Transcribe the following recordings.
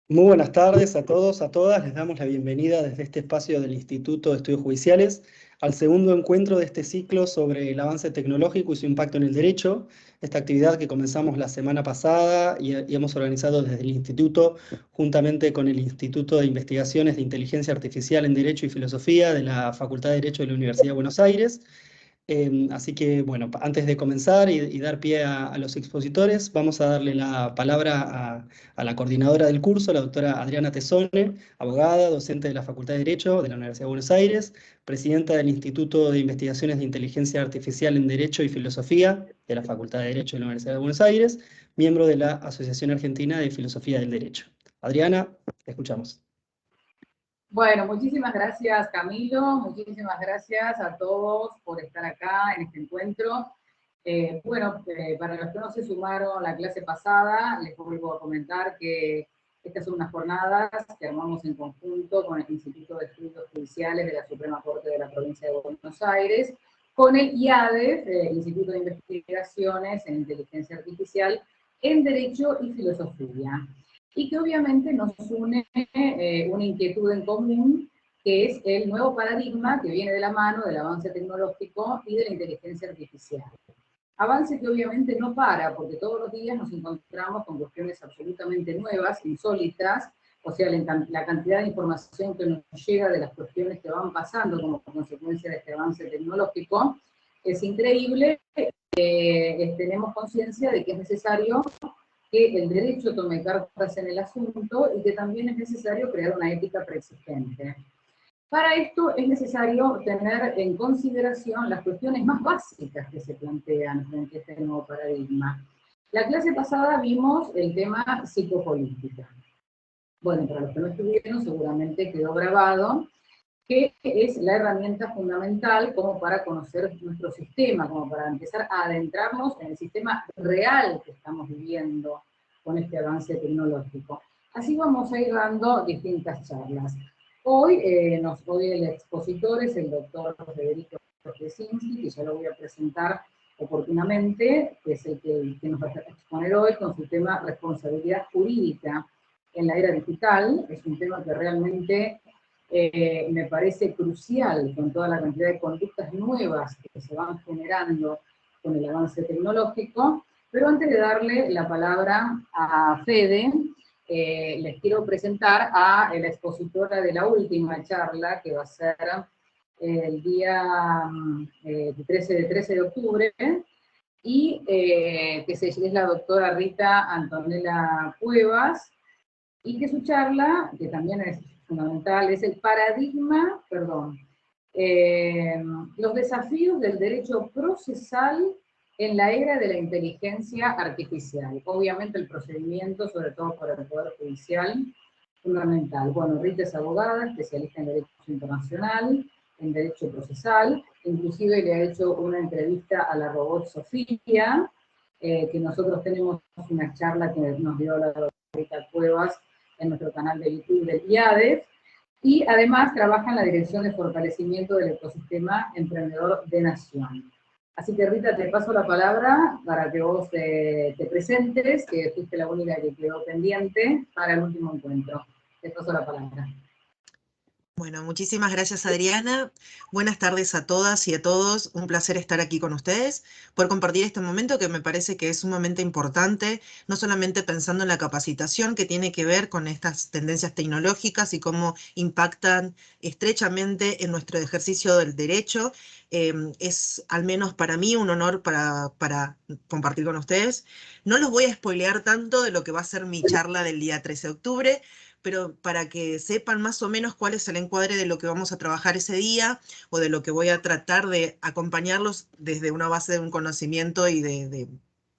Muy buenas tardes a todos, a todas. Les damos la bienvenida desde este espacio del Instituto de Estudios Judiciales al segundo encuentro de este ciclo sobre el avance tecnológico y su impacto en el derecho. Esta actividad que comenzamos la semana pasada y hemos organizado desde el Instituto, juntamente con el Instituto de Investigaciones de Inteligencia Artificial en Derecho y Filosofía de la Facultad de Derecho de la Universidad de Buenos Aires. Así que, bueno, antes de comenzar y dar pie a los expositores, vamos a darle la palabra a la coordinadora del curso, la doctora Adriana Tesone, abogada, docente de la Facultad de Derecho de la Universidad de Buenos Aires, presidenta del Instituto de Investigaciones de Inteligencia Artificial en Derecho y Filosofía de la Facultad de Derecho de la Universidad de Buenos Aires, miembro de la Asociación Argentina de Filosofía del Derecho. Adriana, te escuchamos. Bueno, muchísimas gracias Camilo, muchísimas gracias a todos por estar acá en este encuentro. Para los que no se sumaron la clase pasada, les vuelvo a comentar que estas son unas jornadas que armamos en conjunto con el Instituto de Estudios Judiciales de la Suprema Corte de la Provincia de Buenos Aires, con el IADEF, Instituto de Investigaciones en Inteligencia Artificial en Derecho y Filosofía, y que obviamente nos une una inquietud en común, que es el nuevo paradigma que viene de la mano del avance tecnológico y de la inteligencia artificial. Avance que obviamente no para, porque todos los días nos encontramos con cuestiones absolutamente nuevas, insólitas, o sea, la cantidad de información que nos llega de las cuestiones que van pasando como consecuencia de este avance tecnológico es increíble. Tenemos conciencia de que es necesario que el derecho tome cartas en el asunto y que también es necesario crear una ética preexistente. Para esto es necesario tener en consideración las cuestiones más básicas que se plantean frente a este nuevo paradigma. La clase pasada vimos el tema psicopolítica. Bueno, para los que no estuvieron, seguramente quedó grabado que es la herramienta fundamental como para conocer nuestro sistema, como para empezar a adentrarnos en el sistema real que estamos viviendo con este avance tecnológico. Así vamos a ir dando distintas charlas. Hoy el expositor es el doctor Federico Kresinski, que ya lo voy a presentar oportunamente, que es el que nos va a exponer hoy con su tema responsabilidad jurídica en la era digital. Es un tema que realmente me parece crucial con toda la cantidad de conductas nuevas que se van generando con el avance tecnológico. Pero antes de darle la palabra a Fede, les quiero presentar a la expositora de la última charla, que va a ser el día 13 de octubre, y que es la doctora Rita Antonella Cuevas, y que su charla, que también es fundamental, es el paradigma, los desafíos del derecho procesal en la era de la inteligencia artificial. Obviamente el procedimiento, sobre todo para el Poder Judicial, fundamental. Bueno, Rita es abogada, especialista en Derecho Internacional, en Derecho Procesal, inclusive le ha hecho una entrevista a la robot Sofía, que nosotros tenemos una charla que nos dio la doctora Rita Cuevas en nuestro canal de YouTube del IADEF, y además trabaja en la dirección de fortalecimiento del ecosistema emprendedor de Nación. Así que Rita, te paso la palabra para que vos te presentes, que fuiste la única que quedó pendiente para el último encuentro. Te paso la palabra. Bueno, muchísimas gracias Adriana. Buenas tardes a todas y a todos. Un placer estar aquí con ustedes, poder compartir este momento que me parece que es sumamente importante, no solamente pensando en la capacitación que tiene que ver con estas tendencias tecnológicas y cómo impactan estrechamente en nuestro ejercicio del derecho. Es al menos para mí un honor para compartir con ustedes. No los voy a spoilear tanto de lo que va a ser mi charla del día 13 de octubre, pero para que sepan más o menos cuál es el encuadre de lo que vamos a trabajar ese día o de lo que voy a tratar de acompañarlos desde una base de un conocimiento y de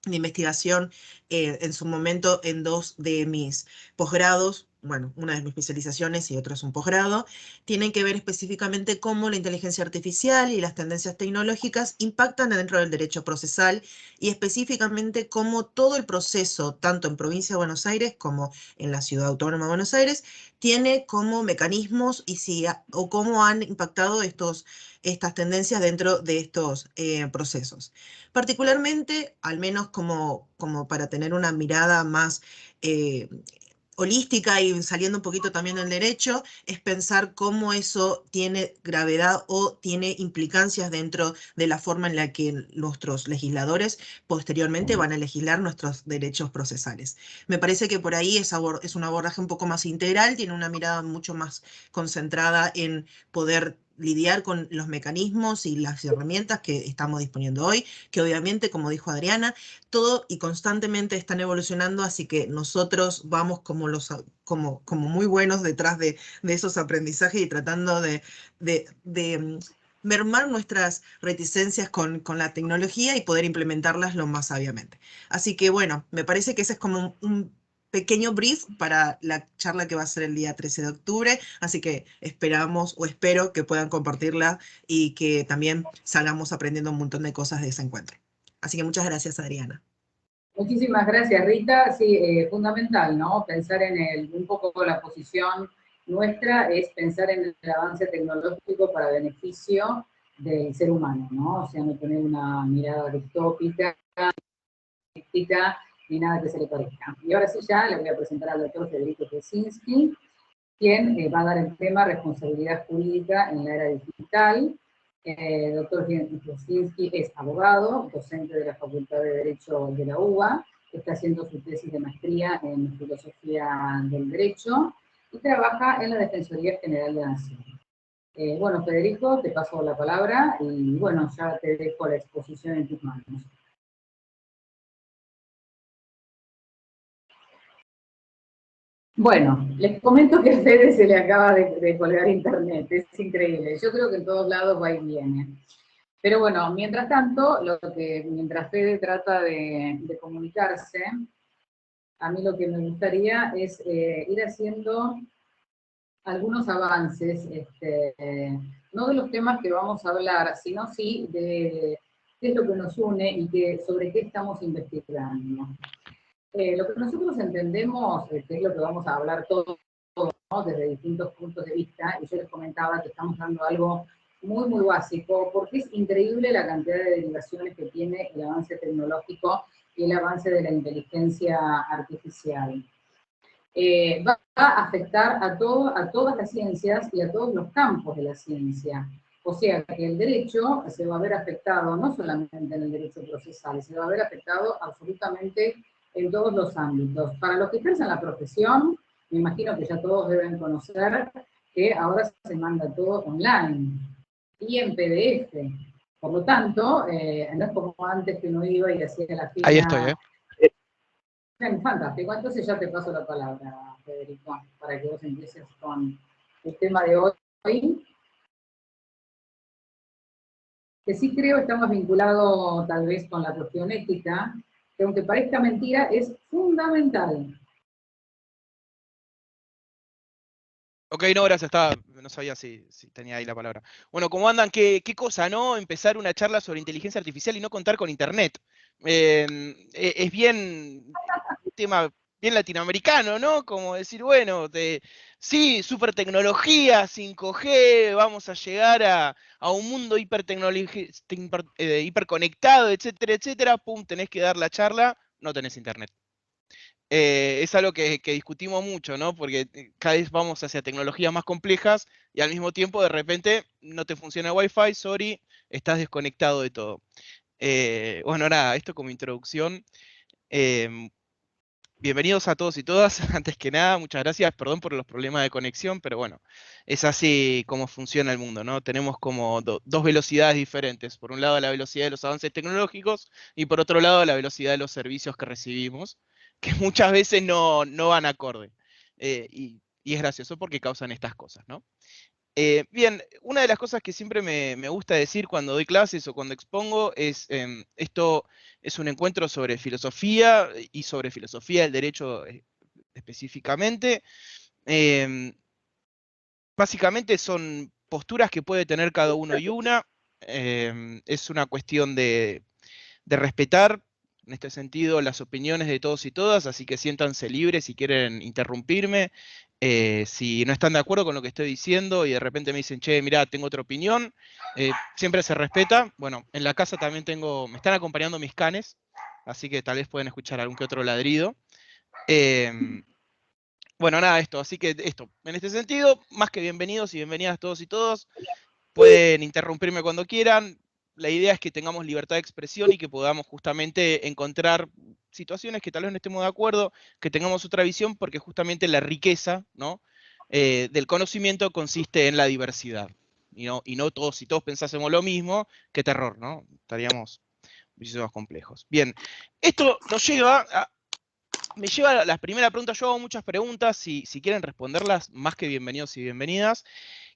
investigación en su momento en dos de mis posgrados. Bueno, una de mis especializaciones y otra es un posgrado, tienen que ver específicamente cómo la inteligencia artificial y las tendencias tecnológicas impactan dentro del derecho procesal y específicamente cómo todo el proceso, tanto en Provincia de Buenos Aires como en la Ciudad Autónoma de Buenos Aires, tiene como mecanismos o cómo han impactado estas tendencias dentro de estos procesos. Particularmente, al menos como para tener una mirada más holística y saliendo un poquito también del derecho, es pensar cómo eso tiene gravedad o tiene implicancias dentro de la forma en la que nuestros legisladores posteriormente van a legislar nuestros derechos procesales. Me parece que por ahí es un abordaje un poco más integral, tiene una mirada mucho más concentrada en poder lidiar con los mecanismos y las herramientas que estamos disponiendo hoy, que obviamente, como dijo Adriana, todo y constantemente están evolucionando, así que nosotros vamos como muy buenos detrás de esos aprendizajes y tratando de mermar nuestras reticencias con la tecnología y poder implementarlas lo más sabiamente. Así que bueno, me parece que ese es como un pequeño brief para la charla que va a ser el día 13 de octubre, así que esperamos o espero que puedan compartirla y que también salgamos aprendiendo un montón de cosas de ese encuentro. Así que muchas gracias, Adriana. Muchísimas gracias, Rita. Sí, fundamental, ¿no? Pensar un poco la posición nuestra es pensar en el avance tecnológico para beneficio del ser humano, ¿no? O sea, no tener una mirada distópica, ni nada que se le parezca. Y ahora sí ya le voy a presentar al doctor Federico Krzesinski, quien va a dar el tema responsabilidad jurídica en la era digital. Doctor Krzesinski es abogado, docente de la Facultad de Derecho de la UBA, está haciendo su tesis de maestría en Filosofía del Derecho y trabaja en la Defensoría General de la Nación. Bueno, Federico, te paso la palabra y bueno, ya te dejo la exposición en tus manos. Bueno, les comento que a Fede se le acaba de colgar internet, es increíble. Yo creo que en todos lados va y viene. Pero bueno, mientras tanto, mientras Fede trata de comunicarse, a mí lo que me gustaría es ir haciendo algunos avances, no de los temas que vamos a hablar, sino sí de qué es lo que nos une y sobre qué estamos investigando. Lo que nosotros entendemos, que es lo que vamos a hablar todos, ¿no? Desde distintos puntos de vista, y yo les comentaba que estamos dando algo muy, muy básico, porque es increíble la cantidad de derivaciones que tiene el avance tecnológico y el avance de la inteligencia artificial. Va a afectar a todas las ciencias y a todos los campos de la ciencia. O sea, que el derecho se va a ver afectado, no solamente en el derecho procesal, se va a ver afectado absolutamente en todos los ámbitos. Para los que ejercen la profesión, me imagino que ya todos deben conocer que ahora se manda todo online y en PDF. Por lo tanto, no es como antes que uno iba y hacía la fila. Ahí estoy, ¿eh? Bien, fantástico. Entonces ya te paso la palabra, Federico, para que vos empieces con el tema de hoy, que sí creo estamos vinculados tal vez con la cuestión ética, que aunque parezca mentira, es fundamental. Ok, no, gracias, no sabía si tenía ahí la palabra. Bueno, ¿cómo andan? ¿Qué cosa, no? Empezar una charla sobre inteligencia artificial y no contar con internet. Es bien un tema bien latinoamericano, ¿no? Como decir, bueno, sí, super tecnología, 5G, vamos a llegar a un mundo hiperconectado, etcétera, etcétera. Pum, tenés que dar la charla, no tenés internet. Es algo que discutimos mucho, ¿no? Porque cada vez vamos hacia tecnologías más complejas y al mismo tiempo de repente no te funciona el Wi-Fi, sorry, estás desconectado de todo. Bueno, nada, esto como introducción. Bienvenidos a todos y todas. Antes que nada, muchas gracias, perdón por los problemas de conexión, pero bueno, es así como funciona el mundo, ¿no? Tenemos como dos velocidades diferentes. Por un lado, la velocidad de los avances tecnológicos y por otro lado, la velocidad de los servicios que recibimos, que muchas veces no van acorde. Y es gracioso porque causan estas cosas, ¿no? Bien, una de las cosas que siempre me gusta decir cuando doy clases o cuando expongo es, esto es un encuentro sobre filosofía y sobre filosofía del derecho específicamente. Básicamente son posturas que puede tener cada uno y una. Es una cuestión de respetar, en este sentido, las opiniones de todos y todas, así que siéntanse libres si quieren interrumpirme. Si no están de acuerdo con lo que estoy diciendo y de repente me dicen, che, mirá, tengo otra opinión, siempre se respeta. Bueno, en la casa también me están acompañando mis canes, así que tal vez pueden escuchar algún que otro ladrido. Bueno, nada, así que esto, en este sentido, más que bienvenidos y bienvenidas todos y todos, pueden interrumpirme cuando quieran. La idea es que tengamos libertad de expresión y que podamos justamente encontrar situaciones que tal vez no estemos de acuerdo, que tengamos otra visión, porque justamente la riqueza, ¿no? Del conocimiento consiste en la diversidad. Y no todos, si todos pensásemos lo mismo, qué terror, ¿no? Estaríamos muchísimo más complejos. Bien, esto me lleva a la primera pregunta. Yo hago muchas preguntas, si quieren responderlas, más que bienvenidos y bienvenidas,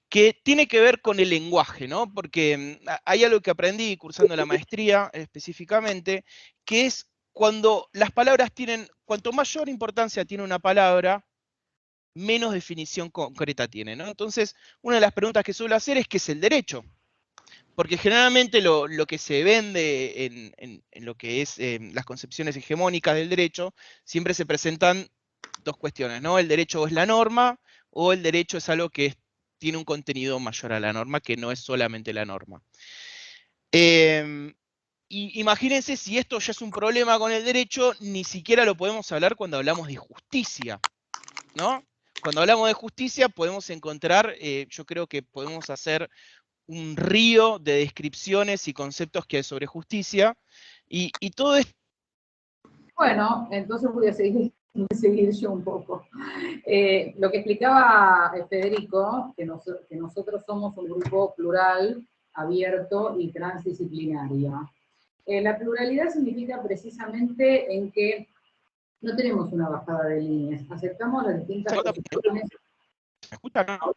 que tiene que ver con el lenguaje, ¿no? Porque hay algo que aprendí cursando la maestría específicamente, que es cuando las palabras tienen, cuanto mayor importancia tiene una palabra, menos definición concreta tiene, ¿no? Entonces, una de las preguntas que suelo hacer es ¿qué es el derecho? Porque generalmente lo que se vende en lo que es las concepciones hegemónicas del derecho, siempre se presentan dos cuestiones, ¿no? El derecho es la norma, o el derecho es algo que tiene un contenido mayor a la norma, que no es solamente la norma. Y imagínense si esto ya es un problema con el derecho, ni siquiera lo podemos hablar cuando hablamos de justicia, ¿no? Cuando hablamos de justicia podemos encontrar, yo creo que podemos hacer un río de descripciones y conceptos que hay sobre justicia, y todo esto... Bueno, entonces voy a seguir yo un poco. Lo que explicaba Federico, que nosotros somos un grupo plural, abierto y transdisciplinario. La pluralidad significa precisamente en que no tenemos una bajada de líneas, aceptamos las distintas posiciones. ¿Me escuchan? ¿No?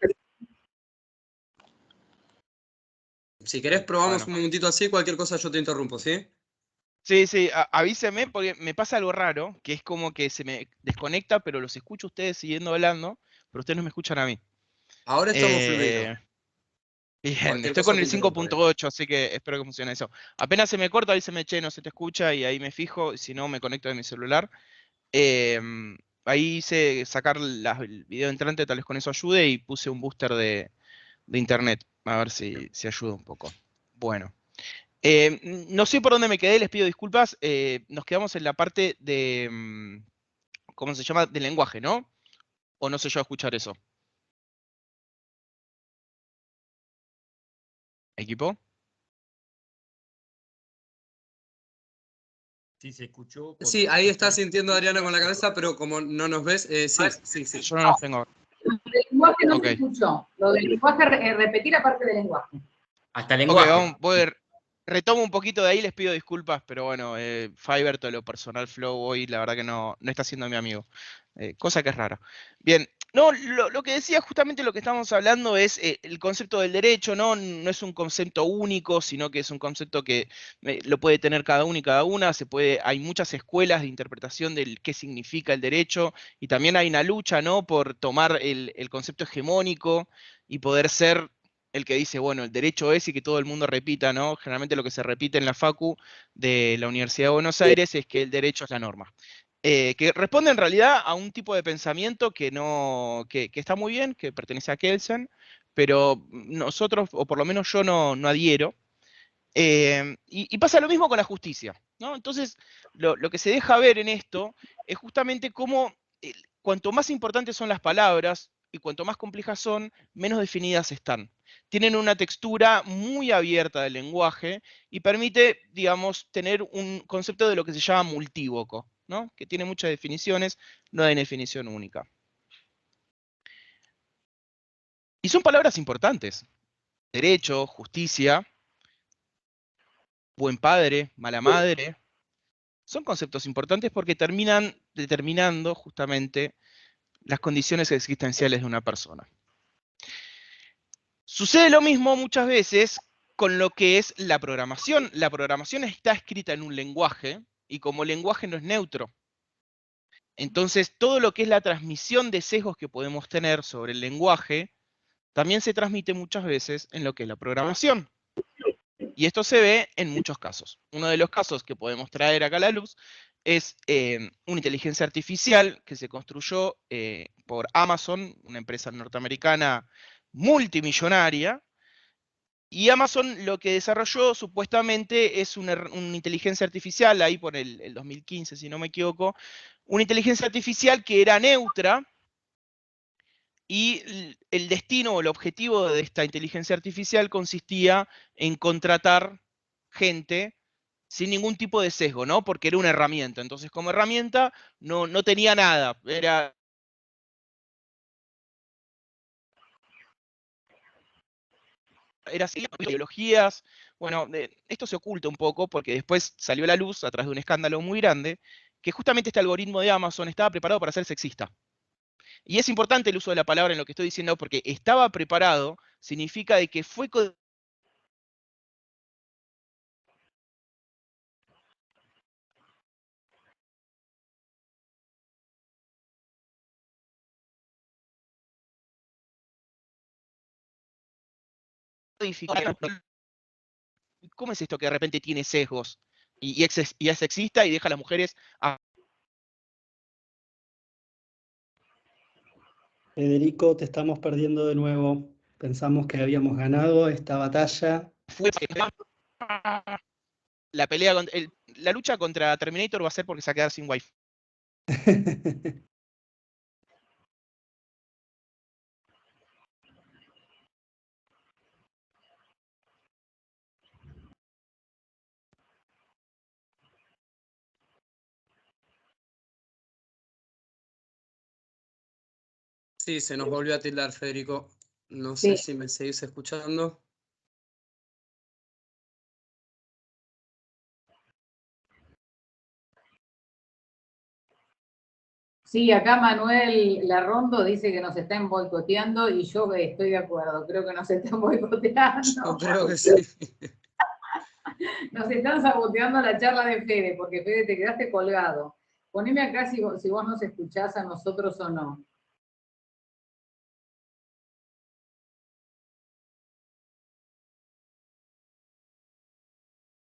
Si querés probamos Bueno. un momentito así, cualquier cosa yo te interrumpo, ¿sí? Sí, avíseme porque me pasa algo raro, que es como que se me desconecta, pero los escucho a ustedes siguiendo hablando, pero ustedes no me escuchan a mí. Ahora estamos fluidos. Bien, Cualquier estoy cosa con te el interrumpo, 5.8, así que espero que funcione eso. Apenas se me corta, avíseme, che, no se te escucha, y ahí me fijo, si no me conecto de mi celular. Ahí hice sacar el video entrante, tal vez con eso ayude, y puse un booster de internet, a ver si ayuda un poco. Bueno. No sé por dónde me quedé, les pido disculpas. Nos quedamos en la parte de, ¿cómo se llama? Del lenguaje, ¿no? ¿O no sé yo escuchar eso? ¿Equipo? Sí, se escuchó. Sí, ahí está sintiendo Adriana con la cabeza, pero como no nos ves, sí. Yo no los tengo. Lo del lenguaje no Ok. se escuchó. Lo del lenguaje, repetir la parte del lenguaje. Hasta el Ok, lenguaje. retomo un poquito de ahí, les pido disculpas, pero bueno, Fiverr, todo lo personal Flow hoy, la verdad que no está siendo mi amigo. Cosa que es rara. Bien, no, lo que decía justamente lo que estamos hablando es el concepto del derecho, ¿no? No es un concepto único, sino que es un concepto que lo puede tener cada uno y cada una. Hay muchas escuelas de interpretación del qué significa el derecho, y también hay una lucha, ¿no? Por tomar el concepto hegemónico y poder ser el que dice, bueno, el derecho es, y que todo el mundo repita, ¿no? Generalmente lo que se repite en la Facu de la Universidad de Buenos Aires es que el derecho es la norma. Que responde en realidad a un tipo de pensamiento que está muy bien, que pertenece a Kelsen, pero nosotros, o por lo menos yo, no adhiero. Y pasa lo mismo con la justicia, ¿no? Entonces, lo que se deja ver en esto es justamente cómo cuanto más importantes son las palabras y cuanto más complejas son, menos definidas están. Tienen una textura muy abierta del lenguaje y permite, digamos, tener un concepto de lo que se llama multívoco, ¿no? Que tiene muchas definiciones, no hay definición única. Y son palabras importantes. Derecho, justicia, buen padre, mala madre. Son conceptos importantes porque terminan determinando justamente las condiciones existenciales de una persona. Sucede lo mismo muchas veces con lo que es la programación. La programación está escrita en un lenguaje, y como lenguaje no es neutro. Entonces, todo lo que es la transmisión de sesgos que podemos tener sobre el lenguaje, también se transmite muchas veces en lo que es la programación. Y esto se ve en muchos casos. Uno de los casos que podemos traer acá a la luz es una inteligencia artificial que se construyó por Amazon, una empresa norteamericana multimillonaria. Y Amazon lo que desarrolló supuestamente es una inteligencia artificial, ahí por el 2015, si no me equivoco, una inteligencia artificial que era neutra, y el destino o el objetivo de esta inteligencia artificial consistía en contratar gente sin ningún tipo de sesgo, ¿no? Porque era una herramienta. Entonces, como herramienta, no tenía nada. Era así, ideologías. Bueno, esto se oculta un poco porque después salió a la luz, a través de un escándalo muy grande, que justamente este algoritmo de Amazon estaba preparado para ser sexista. Y es importante el uso de la palabra en lo que estoy diciendo, porque estaba preparado significa de que fue codificado. ¿Cómo es esto que de repente tiene sesgos y es sexista y deja a las mujeres a... Federico, te estamos perdiendo de nuevo. Pensamos que habíamos ganado esta batalla. La pelea, la lucha contra Terminator va a ser porque se va a quedar sin wifi. Sí, se nos volvió a tildar, Federico. No Sí. sé si me seguís escuchando. Sí, acá Manuel Larrondo dice que nos están boicoteando y yo estoy de acuerdo, creo que nos están boicoteando. Yo creo que sí. Nos están saboteando la charla de Fede, porque Fede te quedaste colgado. Poneme acá si vos nos escuchás a nosotros o no.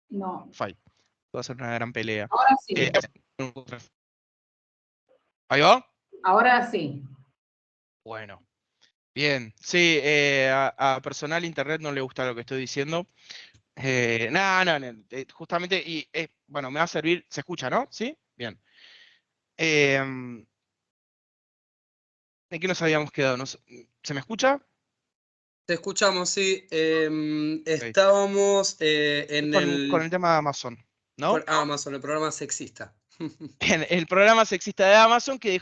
No. Va a ser una gran pelea. Ahora sí. ¿Ahí va? Ahora sí. Bueno. Bien. Sí, a personal internet no le gusta lo que estoy diciendo. Justamente, y bueno, me va a servir, se escucha, ¿no? ¿Sí? Bien. ¿En qué nos habíamos quedado? ¿Se me escucha? Te escuchamos, sí. Okay. Estábamos en con el tema de Amazon, ¿no? Con Amazon, el programa sexista. El programa sexista de Amazon que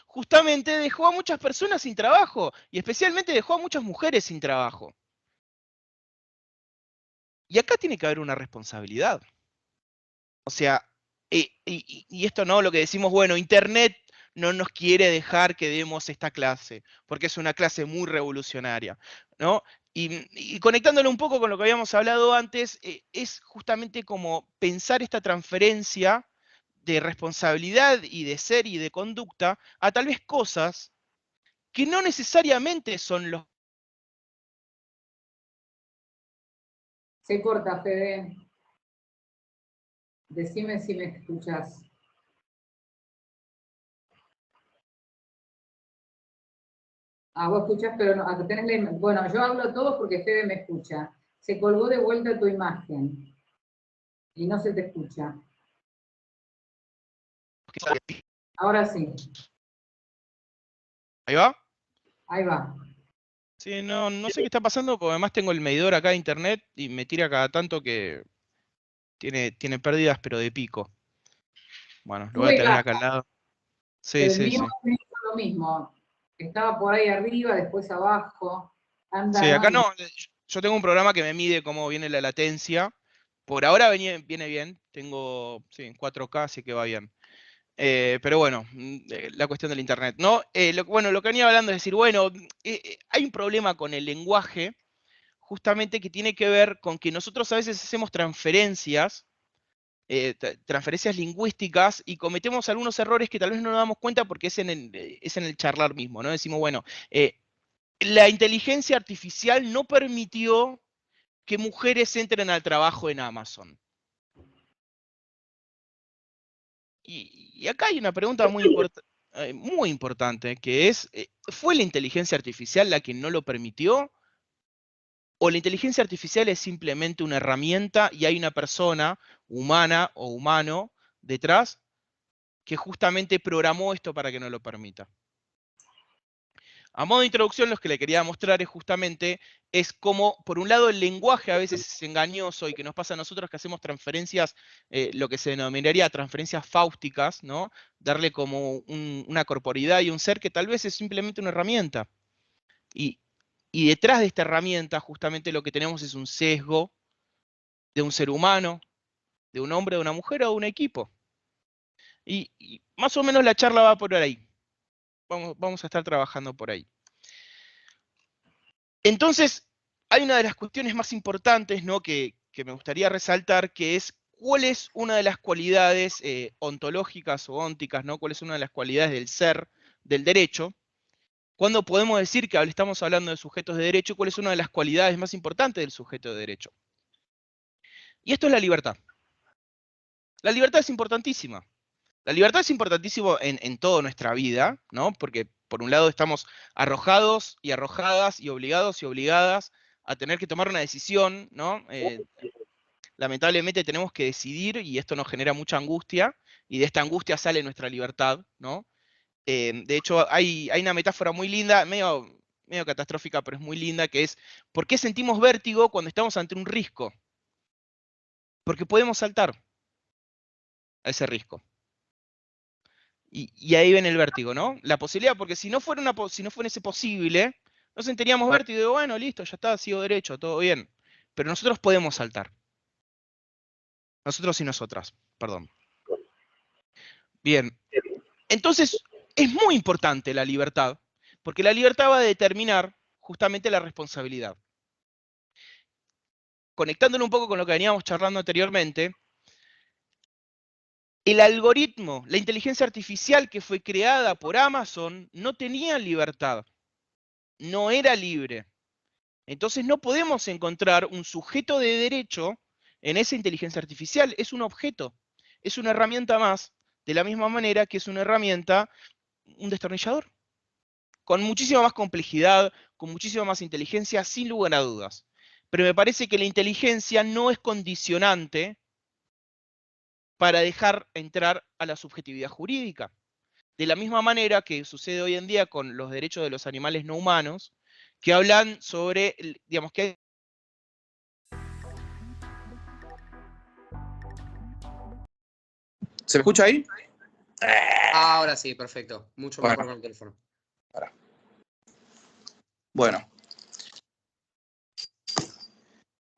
justamente dejó a muchas personas sin trabajo y especialmente dejó a muchas mujeres sin trabajo. Y acá tiene que haber una responsabilidad. O sea, y esto no, lo que decimos, bueno, Internet no nos quiere dejar que demos esta clase, porque es una clase muy revolucionaria, ¿no? Y conectándolo un poco con lo que habíamos hablado antes, es justamente como pensar esta transferencia de responsabilidad y de ser y de conducta a tal vez cosas que no necesariamente son los... Se corta, Fede. Decime si me escuchás. Ah, vos escuchás, pero no, acá tenés la bueno, yo hablo todo porque Fede me escucha. Se colgó de vuelta tu imagen y no se te escucha. Ahora sí. ¿Ahí va? Ahí va. Sí, no sé qué está pasando, porque además tengo el medidor acá de internet y me tira cada tanto que tiene pérdidas, pero de pico. Bueno, lo voy a tener acá al lado. Sí, Pero el sí, mío sí. me hizo lo mismo. Estaba por ahí arriba, después abajo. Anda, Sí, acá no. no. Yo tengo un programa que me mide cómo viene la latencia. Por ahora viene bien. Tengo, sí, en 4K, así que va bien. Pero bueno, la cuestión del internet, ¿no? Bueno, lo que venía hablando es decir, bueno, hay un problema con el lenguaje, justamente que tiene que ver con que nosotros a veces hacemos transferencias lingüísticas y cometemos algunos errores que tal vez no nos damos cuenta porque es en el charlar mismo, ¿no? Decimos, bueno, la inteligencia artificial no permitió que mujeres entren al trabajo en Amazon. Y acá hay una pregunta muy importante, que es, ¿fue la inteligencia artificial la que no lo permitió? ¿O la inteligencia artificial es simplemente una herramienta y hay una persona humana o humano detrás que justamente programó esto para que no lo permita? A modo de introducción, lo que le quería mostrar es cómo, por un lado, el lenguaje a veces es engañoso y que nos pasa a nosotros que hacemos transferencias, lo que se denominaría transferencias fáusticas, ¿no? Darle como una corporeidad y un ser que tal vez es simplemente una herramienta. Y detrás de esta herramienta, justamente lo que tenemos es un sesgo de un ser humano, de un hombre, de una mujer o de un equipo. Y más o menos la charla va por ahí. Vamos a estar trabajando por ahí. Entonces, hay una de las cuestiones más importantes, ¿no? que me gustaría resaltar, que es cuál es una de las cualidades ontológicas o ónticas, ¿no? Cuál es una de las cualidades del ser, del derecho. ¿Cuándo podemos decir que estamos hablando de sujetos de derecho? ¿Cuál es una de las cualidades más importantes del sujeto de derecho? Y esto es la libertad. La libertad es importantísima. La libertad es importantísima en toda nuestra vida, ¿no? Porque por un lado estamos arrojados y arrojadas y obligados y obligadas a tener que tomar una decisión, ¿no? Lamentablemente tenemos que decidir y esto nos genera mucha angustia y de esta angustia sale nuestra libertad, ¿no? De hecho, hay una metáfora muy linda, medio catastrófica, pero es muy linda, que es ¿por qué sentimos vértigo cuando estamos ante un risco? Porque podemos saltar a ese risco. Y ahí viene el vértigo, ¿no? La posibilidad, porque si no fuese posible, no sentiríamos vértigo y digo, bueno, listo, ya está, sigo derecho, todo bien. Pero nosotros podemos saltar. Nosotros y nosotras, perdón. Bien. Entonces, es muy importante la libertad, porque la libertad va a determinar justamente la responsabilidad. Conectándolo un poco con lo que veníamos charlando anteriormente, el algoritmo, la inteligencia artificial que fue creada por Amazon, no tenía libertad, no era libre. Entonces no podemos encontrar un sujeto de derecho en esa inteligencia artificial, es un objeto, es una herramienta más, de la misma manera que es una herramienta, un destornillador, con muchísima más complejidad, con muchísima más inteligencia, sin lugar a dudas. Pero me parece que la inteligencia no es condicionante para dejar entrar a la subjetividad jurídica. De la misma manera que sucede hoy en día con los derechos de los animales no humanos, que hablan sobre, digamos, que hay... ¿Se me escucha ahí? Ahora sí, perfecto. Mucho mejor con el teléfono. Bueno.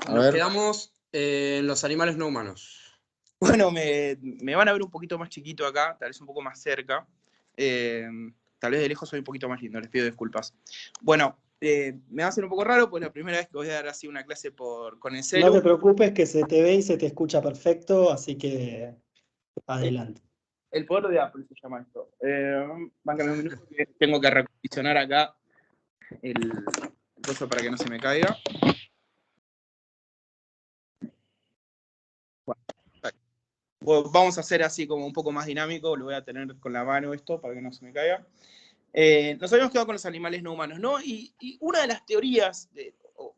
Nos quedamos en los animales no humanos. Bueno, me van a ver un poquito más chiquito acá, tal vez un poco más cerca. Tal vez de lejos soy un poquito más lindo, les pido disculpas. Bueno, me va a hacer un poco raro, pues la primera vez que voy a dar así una clase con el celu. No te preocupes que se te ve y se te escucha perfecto, así que adelante. El poder de Apple se llama esto. Báncame un minuto que tengo que recondicionar acá el coso para que no se me caiga. Bueno, vamos a hacer así como un poco más dinámico, lo voy a tener con la mano esto para que no se me caiga. Nos habíamos quedado con los animales no humanos, ¿no? Y una de las teorías,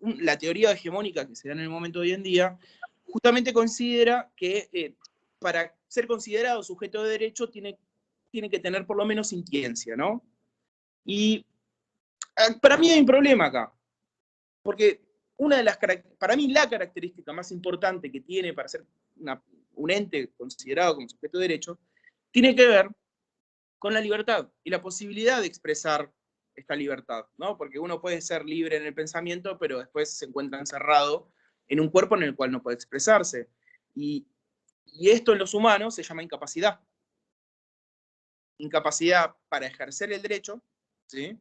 la teoría hegemónica que se da en el momento de hoy en día, justamente considera que para ser considerado sujeto de derecho tiene que tener por lo menos sintiencia, ¿no? Y para mí hay un problema acá, porque para mí la característica más importante que tiene para ser un ente considerado como sujeto de derecho, tiene que ver con la libertad y la posibilidad de expresar esta libertad, ¿no? Porque uno puede ser libre en el pensamiento, pero después se encuentra encerrado en un cuerpo en el cual no puede expresarse. Y esto en los humanos se llama incapacidad. Incapacidad para ejercer el derecho, ¿sí?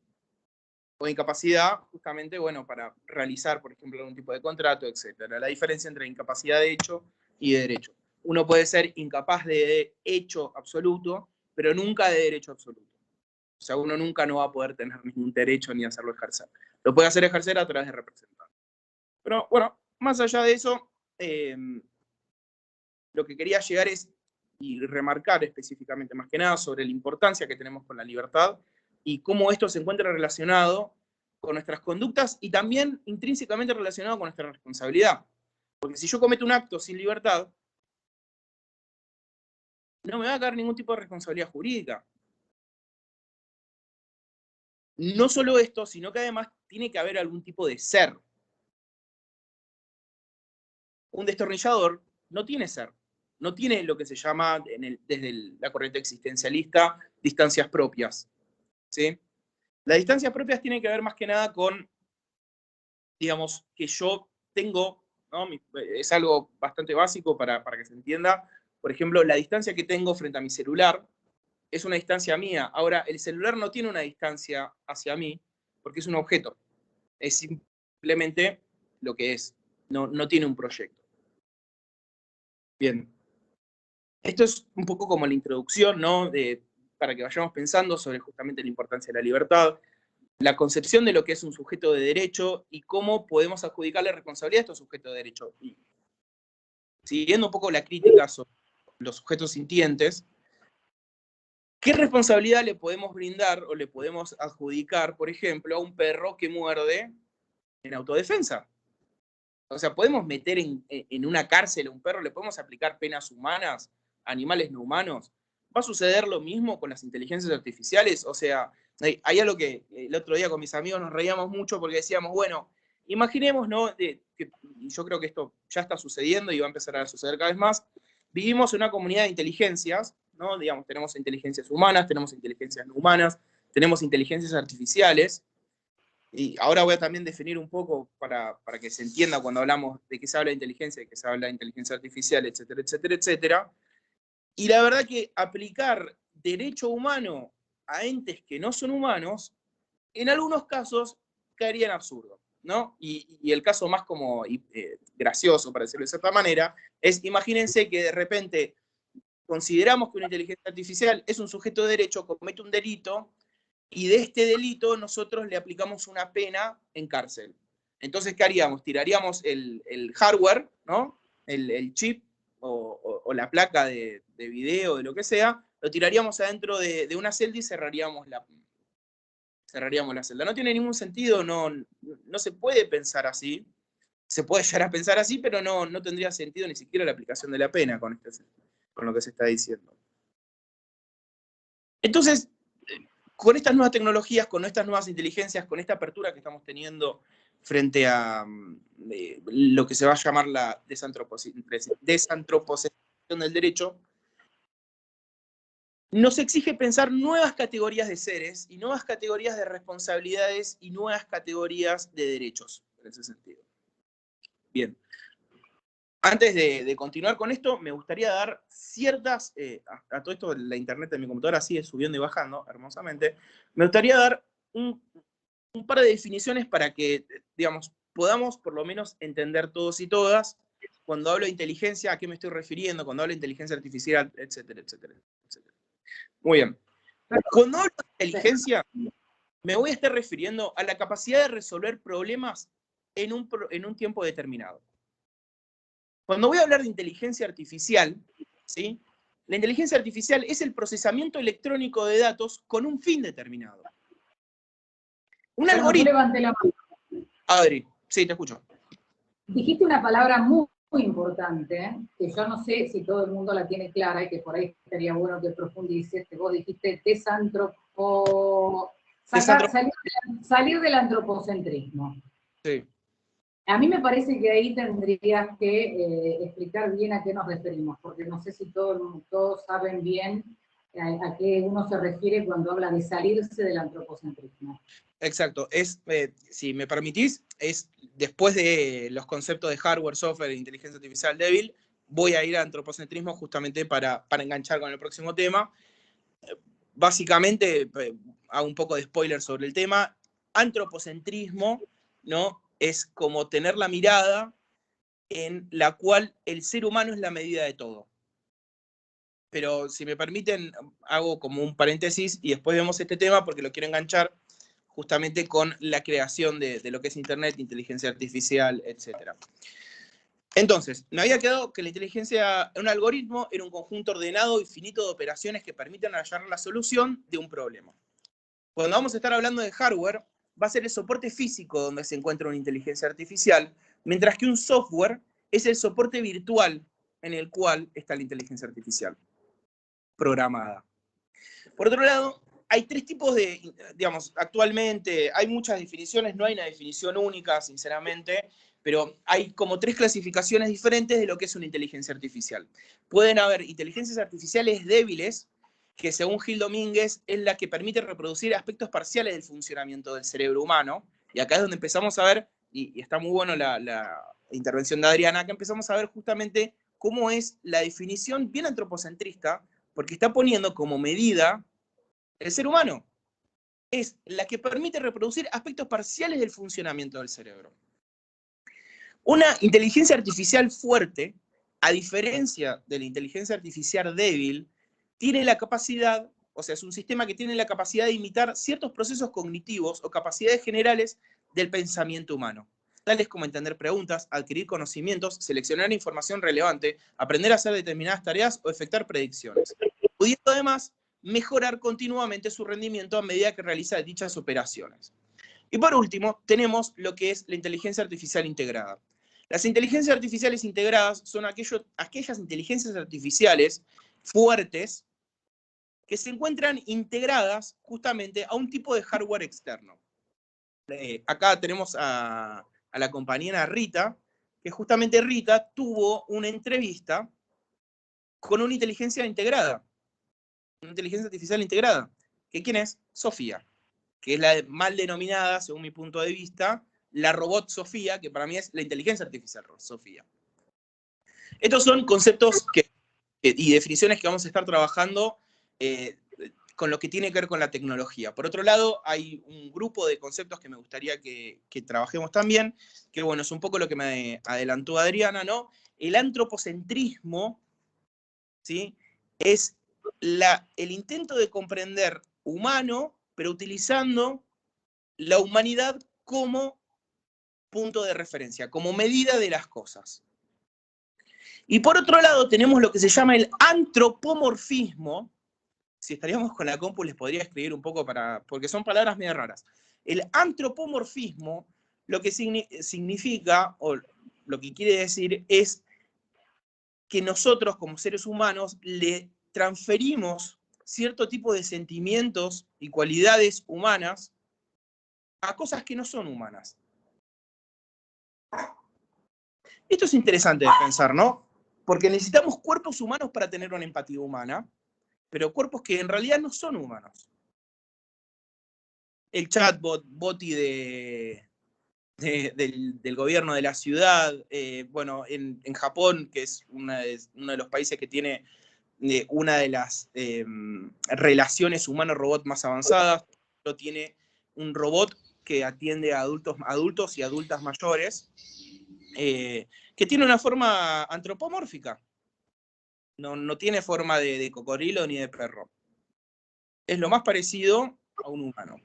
O incapacidad justamente, bueno, para realizar, por ejemplo, algún tipo de contrato, etc. La diferencia entre incapacidad de hecho y de derecho. Uno puede ser incapaz de hecho absoluto, pero nunca de derecho absoluto. O sea, uno nunca no va a poder tener ningún derecho ni hacerlo ejercer. Lo puede hacer ejercer a través de representantes. Pero bueno, más allá de eso, lo que quería llegar es, y remarcar específicamente más que nada, sobre la importancia que tenemos con la libertad y cómo esto se encuentra relacionado con nuestras conductas y también intrínsecamente relacionado con nuestra responsabilidad. Porque si yo cometo un acto sin libertad, no me va a caer ningún tipo de responsabilidad jurídica. no solo esto, sino que además tiene que haber algún tipo de ser. Un destornillador no tiene ser, no tiene lo que se llama desde la corriente existencialista distancias propias, ¿sí? Las distancias propias tienen que ver más que nada con, digamos, que yo tengo, ¿no? Es algo bastante básico para que se entienda. Por ejemplo, la distancia que tengo frente a mi celular es una distancia mía. Ahora, el celular no tiene una distancia hacia mí porque es un objeto. Es simplemente lo que es. No tiene un proyecto. Bien. Esto es un poco como la introducción, ¿no? Para que vayamos pensando sobre justamente la importancia de la libertad, la concepción de lo que es un sujeto de derecho y cómo podemos adjudicarle responsabilidad a estos sujetos de derecho. Y siguiendo un poco la crítica sobre los sujetos sintientes, ¿qué responsabilidad le podemos brindar o le podemos adjudicar, por ejemplo, a un perro que muerde en autodefensa? O sea, ¿podemos meter en una cárcel a un perro? ¿Le podemos aplicar penas humanas a animales no humanos? ¿Va a suceder lo mismo con las inteligencias artificiales? O sea, hay algo que el otro día con mis amigos nos reíamos mucho porque decíamos, bueno, imaginemos, ¿no? Y yo creo que esto ya está sucediendo y va a empezar a suceder cada vez más. Vivimos en una comunidad de inteligencias, ¿no? Digamos, tenemos inteligencias humanas, tenemos inteligencias no humanas, tenemos inteligencias artificiales. Y ahora voy a también definir un poco para que se entienda cuando hablamos de qué se habla de inteligencia, de qué se habla de inteligencia artificial, etcétera, etcétera, etcétera. Y la verdad que aplicar derecho humano a entes que no son humanos, en algunos casos caería en absurdo, ¿no? Y el caso más como gracioso, para decirlo de cierta manera, es imagínense que de repente consideramos que una inteligencia artificial es un sujeto de derecho, comete un delito, y de este delito nosotros le aplicamos una pena en cárcel. Entonces, ¿qué haríamos? Tiraríamos el hardware, ¿no? El chip o la placa de video, de lo que sea, lo tiraríamos adentro de una celda y cerraríamos la celda. No tiene ningún sentido, no se puede pensar así. Se puede llegar a pensar así, pero no tendría sentido ni siquiera la aplicación de la pena con lo que se está diciendo. Entonces, con estas nuevas tecnologías, con estas nuevas inteligencias, con esta apertura que estamos teniendo frente a lo que se va a llamar la desantroposeción del derecho, nos exige pensar nuevas categorías de seres y nuevas categorías de responsabilidades y nuevas categorías de derechos, en ese sentido. Bien. Antes de continuar con esto, me gustaría dar ciertas, a todo esto la internet de mi computadora sigue subiendo y bajando hermosamente, me gustaría dar un par de definiciones para que, digamos, podamos por lo menos entender todos y todas, cuando hablo de inteligencia, a qué me estoy refiriendo, cuando hablo de inteligencia artificial, etcétera, etcétera, etcétera. Muy bien. Cuando hablo de inteligencia, me voy a estar refiriendo a la capacidad de resolver problemas en un tiempo determinado. Cuando voy a hablar de inteligencia artificial, ¿sí? La inteligencia artificial es el procesamiento electrónico de datos con un fin determinado. Un algoritmo. Levanté la mano. Adri, sí, te escucho. Dijiste una palabra muy, muy importante, que yo no sé si todo el mundo la tiene clara y que por ahí estaría bueno que profundices, que vos dijiste salir del antropocentrismo. Sí. A mí me parece que ahí tendrías que explicar bien a qué nos referimos, porque no sé si todos saben bien a qué uno se refiere cuando habla de salirse del antropocentrismo. Exacto. Si me permitís, es después de los conceptos de hardware, software e inteligencia artificial débil, voy a ir al antropocentrismo justamente para enganchar con el próximo tema. Básicamente, hago un poco de spoiler sobre el tema. Antropocentrismo, ¿no? Es como tener la mirada en la cual el ser humano es la medida de todo. Pero si me permiten, hago como un paréntesis y después vemos este tema porque lo quiero enganchar justamente con la creación de lo que es Internet, inteligencia artificial, etc. Entonces, me había quedado que la inteligencia, un algoritmo, era un conjunto ordenado y finito de operaciones que permiten hallar la solución de un problema. Cuando vamos a estar hablando de hardware, va a ser el soporte físico donde se encuentra una inteligencia artificial, mientras que un software es el soporte virtual en el cual está la inteligencia artificial programada. Por otro lado, hay tres tipos de, digamos, actualmente hay muchas definiciones, no hay una definición única, sinceramente, pero hay como tres clasificaciones diferentes de lo que es una inteligencia artificial. Pueden haber inteligencias artificiales débiles, que según Gil Domínguez es la que permite reproducir aspectos parciales del funcionamiento del cerebro humano, y acá es donde empezamos a ver, y está muy bueno la intervención de Adriana, que empezamos a ver justamente cómo es la definición bien antropocentrista, porque está poniendo como medida el ser humano. Es la que permite reproducir aspectos parciales del funcionamiento del cerebro. Una inteligencia artificial fuerte, a diferencia de la inteligencia artificial débil, tiene la capacidad, o sea, es un sistema que tiene la capacidad de imitar ciertos procesos cognitivos o capacidades generales del pensamiento humano, tales como entender preguntas, adquirir conocimientos, seleccionar información relevante, aprender a hacer determinadas tareas o efectuar predicciones, pudiendo además mejorar continuamente su rendimiento a medida que realiza dichas operaciones. Y por último, tenemos lo que es la inteligencia artificial integrada. Las inteligencias artificiales integradas son aquellas inteligencias artificiales fuertes que se encuentran integradas justamente a un tipo de hardware externo. Acá tenemos a la compañera Rita, que justamente Rita tuvo una entrevista con una inteligencia integrada, una inteligencia artificial integrada. ¿Que quién es? Sofía, que es la mal denominada, según mi punto de vista, la robot Sofía, que para mí es la inteligencia artificial Sofía. Estos son conceptos y definiciones que vamos a estar trabajando con lo que tiene que ver con la tecnología. Por otro lado, hay un grupo de conceptos que me gustaría que trabajemos también, que bueno, es un poco lo que me adelantó Adriana, ¿no? El antropocentrismo, ¿sí? Es el intento de comprender humano, pero utilizando la humanidad como punto de referencia, como medida de las cosas. Y por otro lado tenemos lo que se llama el antropomorfismo. Si estaríamos con la compu les podría escribir un poco porque son palabras medio raras. El antropomorfismo lo que significa, o lo que quiere decir, es que nosotros como seres humanos le transferimos cierto tipo de sentimientos y cualidades humanas a cosas que no son humanas. Esto es interesante de pensar, ¿no? Porque necesitamos cuerpos humanos para tener una empatía humana, pero cuerpos que en realidad no son humanos. El chatbot, Boti del gobierno de la ciudad, bueno, en Japón, que es uno de los países que tiene una de las relaciones humano-robot más avanzadas, tiene un robot que atiende a adultos y adultas mayores, que tiene una forma antropomórfica. No tiene forma de cocodrilo ni de perro. Es lo más parecido a un humano.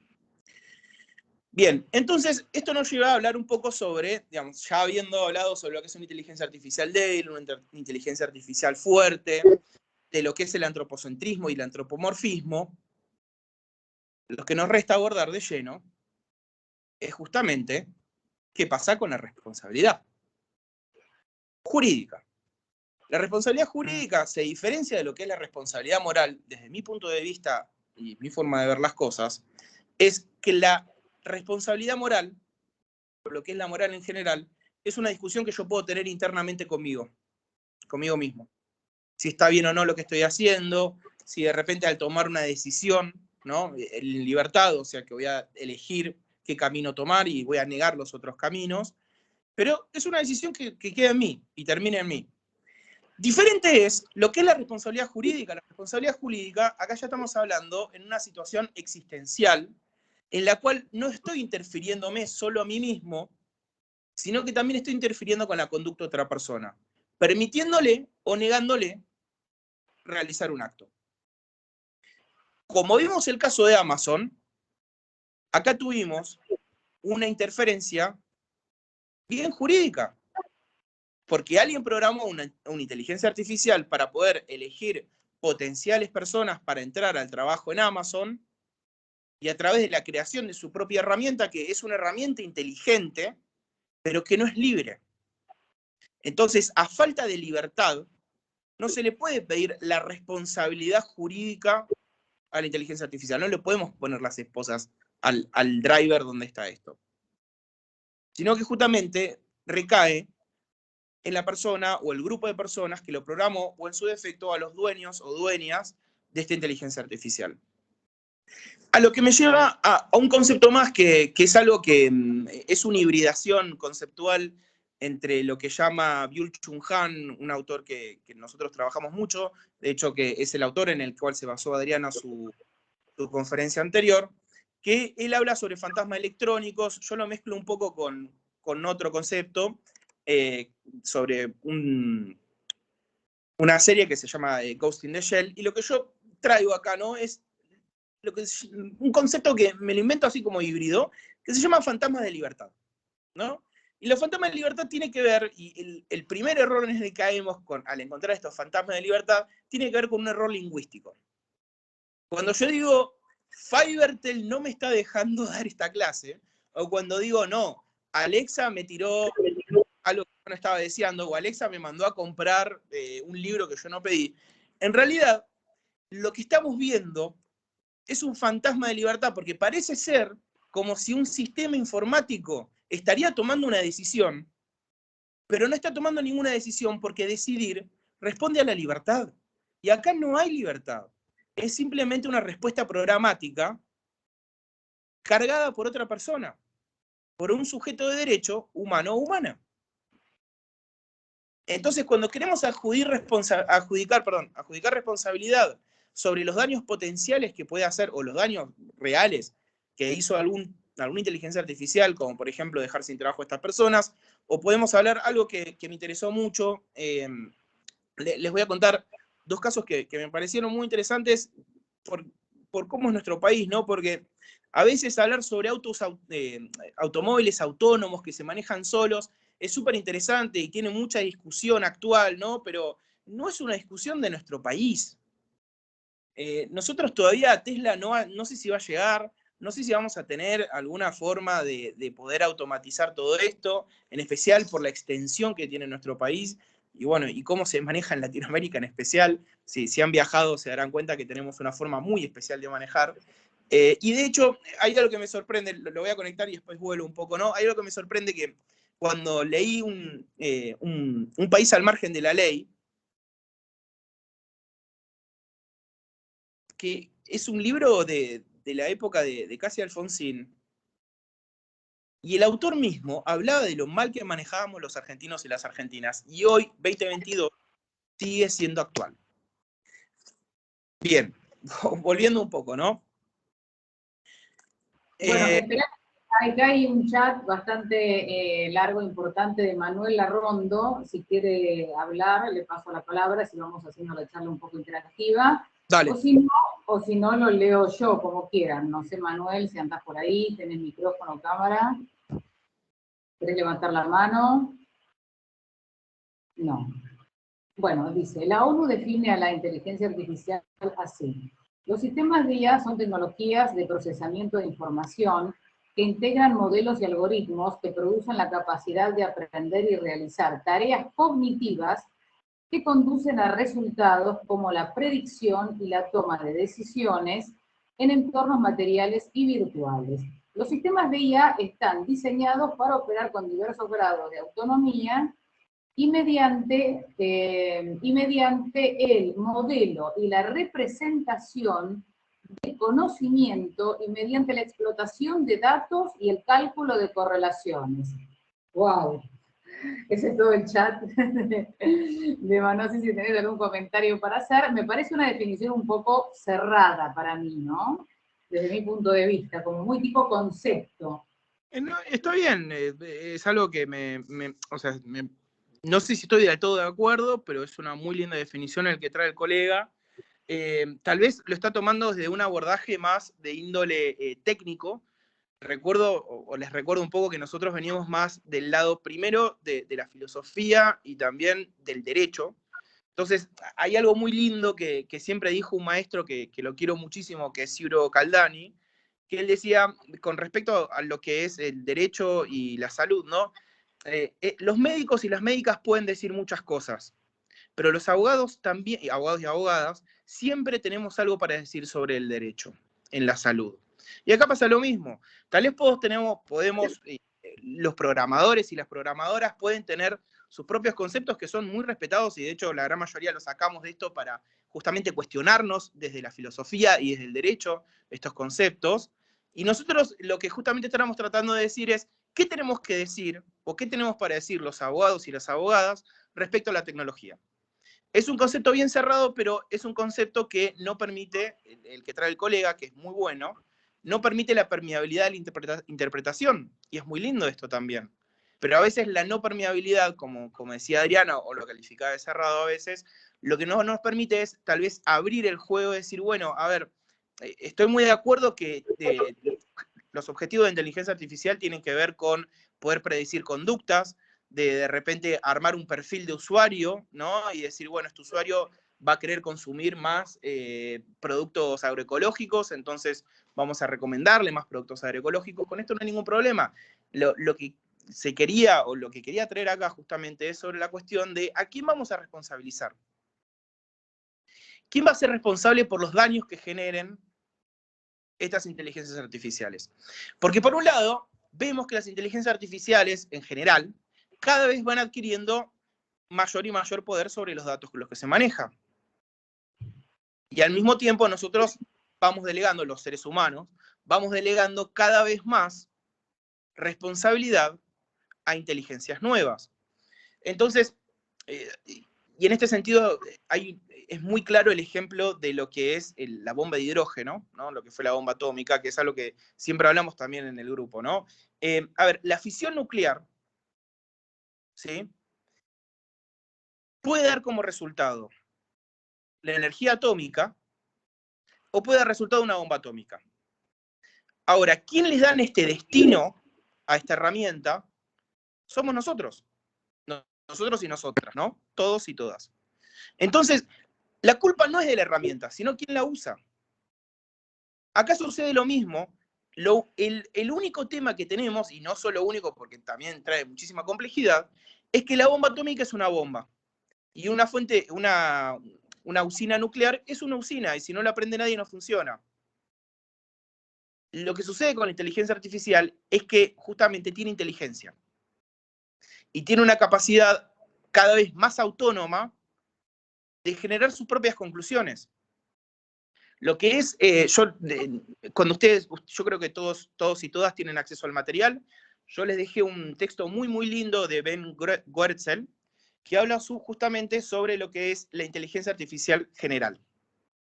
Bien, entonces esto nos lleva a hablar un poco sobre, digamos, ya habiendo hablado sobre lo que es una inteligencia artificial débil, una inteligencia artificial fuerte, de lo que es el antropocentrismo y el antropomorfismo, lo que nos resta abordar de lleno es justamente qué pasa con la responsabilidad jurídica. La responsabilidad jurídica se diferencia de lo que es la responsabilidad moral, desde mi punto de vista y mi forma de ver las cosas, es que la responsabilidad moral, o lo que es la moral en general, es una discusión que yo puedo tener internamente conmigo mismo. Si está bien o no lo que estoy haciendo, si de repente al tomar una decisión, ¿no? En libertad, o sea que voy a elegir qué camino tomar y voy a negar los otros caminos, pero es una decisión que queda en mí y termina en mí. Diferente es lo que es la responsabilidad jurídica. La responsabilidad jurídica, acá ya estamos hablando en una situación existencial en la cual no estoy interfiriéndome solo a mí mismo, sino que también estoy interfiriendo con la conducta de otra persona, permitiéndole o negándole realizar un acto. Como vimos el caso de Amazon, acá tuvimos una interferencia bien jurídica, porque alguien programó una inteligencia artificial para poder elegir potenciales personas para entrar al trabajo en Amazon, y a través de la creación de su propia herramienta, que es una herramienta inteligente, pero que no es libre. Entonces, a falta de libertad, no se le puede pedir la responsabilidad jurídica a la inteligencia artificial, no le podemos poner las esposas al driver donde está esto, sino que justamente recae en la persona o el grupo de personas que lo programó, o en su defecto a los dueños o dueñas de esta inteligencia artificial. A lo que me lleva a un concepto más que es algo que es una hibridación conceptual entre lo que llama Byung-Chul Han, un autor que nosotros trabajamos mucho, de hecho que es el autor en el cual se basó Adriana su conferencia anterior, que él habla sobre fantasmas electrónicos. Yo lo mezclo un poco con otro concepto, sobre una serie que se llama Ghost in the Shell, y lo que yo traigo acá, ¿no?, es un concepto que me lo invento así como híbrido, que se llama fantasmas de libertad, ¿no? Y los fantasmas de libertad tiene que ver, y el primer error en el que caemos al encontrar estos fantasmas de libertad, tiene que ver con un error lingüístico. Cuando yo digo, Fivertel no me está dejando dar esta clase, o cuando digo, no, Alexa me tiró algo que yo no estaba deseando, o Alexa me mandó a comprar un libro que yo no pedí, en realidad, lo que estamos viendo es un fantasma de libertad, porque parece ser como si un sistema informático estaría tomando una decisión, pero no está tomando ninguna decisión porque decidir responde a la libertad. Y acá no hay libertad. Es simplemente una respuesta programática cargada por otra persona, por un sujeto de derecho, humano o humana. Entonces, cuando queremos adjudicar responsabilidad sobre los daños potenciales que puede hacer, o los daños reales que hizo alguna inteligencia artificial, como por ejemplo dejar sin trabajo a estas personas, o podemos hablar algo que me interesó mucho. Les voy a contar dos casos que me parecieron muy interesantes por cómo es nuestro país, ¿no? Porque a veces hablar sobre automóviles autónomos que se manejan solos es súper interesante y tiene mucha discusión actual, ¿no? Pero no es una discusión de nuestro país. Nosotros todavía, Tesla no sé si va a llegar, no sé si vamos a tener alguna forma de poder automatizar todo esto, en especial por la extensión que tiene nuestro país, y bueno, y cómo se maneja en Latinoamérica en especial. Si han viajado se darán cuenta que tenemos una forma muy especial de manejar. Y de hecho, hay algo que me sorprende, lo voy a conectar y después vuelo un poco, ¿no? Hay algo que me sorprende, que cuando leí un país al margen de la ley, que es un libro de la época de Casi Alfonsín, y el autor mismo hablaba de lo mal que manejábamos los argentinos y las argentinas, y hoy, 2022, sigue siendo actual. Bien, volviendo un poco, ¿no? Bueno, acá hay un chat bastante largo, importante, de Manuel Larrondo. Si quiere hablar, le paso la palabra, si vamos haciendo la charla un poco interactiva. Dale. O si no, lo leo yo, como quieran. No sé, Manuel, si andás por ahí, tenés micrófono o cámara. ¿Querés levantar la mano? No. Bueno, dice, la ONU define a la inteligencia artificial así. Los sistemas de IA son tecnologías de procesamiento de información que integran modelos y algoritmos que producen la capacidad de aprender y realizar tareas cognitivas que conducen a resultados como la predicción y la toma de decisiones en entornos materiales y virtuales. Los sistemas de IA están diseñados para operar con diversos grados de autonomía y mediante el modelo y la representación de conocimiento y mediante la explotación de datos y el cálculo de correlaciones. ¡Wow! Ese es todo el chat de Manu. No sé si tenés algún comentario para hacer. Me parece una definición un poco cerrada para mí, ¿no? Desde mi punto de vista, como muy tipo concepto. No, está bien, es algo que no sé si estoy del todo de acuerdo, pero es una muy linda definición el que trae el colega. Tal vez lo está tomando desde un abordaje más de índole técnico. Les recuerdo un poco que nosotros veníamos más del lado primero de la filosofía y también del derecho. Entonces, hay algo muy lindo que siempre dijo un maestro que lo quiero muchísimo, que es Ciro Caldani, que él decía, con respecto a lo que es el derecho y la salud, ¿no? Los médicos y las médicas pueden decir muchas cosas, pero los abogados también, abogados y abogadas, siempre tenemos algo para decir sobre el derecho en la salud. Y acá pasa lo mismo. Tal vez los programadores y las programadoras pueden tener sus propios conceptos que son muy respetados, y de hecho la gran mayoría los sacamos de esto para justamente cuestionarnos desde la filosofía y desde el derecho estos conceptos. Y nosotros lo que justamente estamos tratando de decir es, ¿qué tenemos que decir o qué tenemos para decir los abogados y las abogadas respecto a la tecnología? Es un concepto bien cerrado, pero es un concepto que no permite, el que trae el colega, que es muy bueno, no permite la permeabilidad de la interpretación, y es muy lindo esto también. Pero a veces la no permeabilidad, como decía Adriana, o lo calificaba de cerrado a veces, lo que no nos permite es tal vez abrir el juego y decir, bueno, a ver, estoy muy de acuerdo que los objetivos de inteligencia artificial tienen que ver con poder predecir conductas, de repente armar un perfil de usuario, ¿no? Y decir, bueno, este usuario va a querer consumir más productos agroecológicos, entonces vamos a recomendarle más productos agroecológicos. Con esto no hay ningún problema. Lo que se quería, o lo que quería traer acá justamente es sobre la cuestión de ¿a quién vamos a responsabilizar? ¿Quién va a ser responsable por los daños que generen estas inteligencias artificiales? Porque por un lado, vemos que las inteligencias artificiales, en general, cada vez van adquiriendo mayor y mayor poder sobre los datos con los que se maneja. Y al mismo tiempo nosotros vamos delegando, los seres humanos, vamos delegando cada vez más responsabilidad a inteligencias nuevas. Entonces, y en este sentido, es muy claro el ejemplo de lo que es la bomba de hidrógeno, ¿no? Lo que fue la bomba atómica, que es algo que siempre hablamos también en el grupo, ¿no? A ver, la fisión nuclear, ¿sí?, puede dar como resultado la energía atómica o puede dar resultado una bomba atómica. Ahora, ¿quién les dan este destino a esta herramienta? Somos nosotros. Nosotros y nosotras, ¿no? Todos y todas. Entonces, la culpa no es de la herramienta, sino quién la usa. Acá sucede lo mismo. El único tema que tenemos, y no solo único porque también trae muchísima complejidad, es que la bomba atómica es una bomba. Y una usina nuclear es una usina, y si no la prende nadie no funciona. Lo que sucede con la inteligencia artificial es que justamente tiene inteligencia. Y tiene una capacidad cada vez más autónoma de generar sus propias conclusiones. Lo que es, cuando yo creo que todos y todas tienen acceso al material, yo les dejé un texto muy, muy lindo de Ben Goertzel, que habla justamente sobre lo que es la inteligencia artificial general,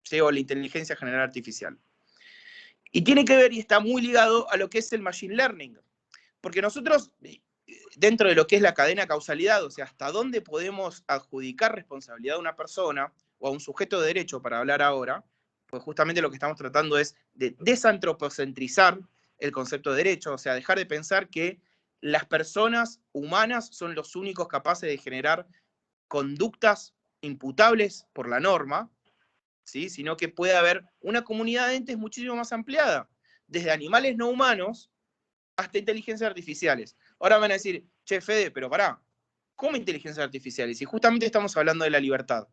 ¿sí?, o la inteligencia general artificial. Y tiene que ver, y está muy ligado a lo que es el machine learning, porque nosotros, dentro de lo que es la cadena de causalidad, o sea, hasta dónde podemos adjudicar responsabilidad a una persona, o a un sujeto de derecho, para hablar ahora, pues justamente lo que estamos tratando es de desantropocentrizar el concepto de derecho, o sea, dejar de pensar que las personas humanas son los únicos capaces de generar conductas imputables por la norma, ¿sí?, sino que puede haber una comunidad de entes muchísimo más ampliada, desde animales no humanos hasta inteligencias artificiales. Ahora van a decir, che, Fede, pero pará, ¿cómo inteligencias artificiales? Y justamente estamos hablando de la libertad.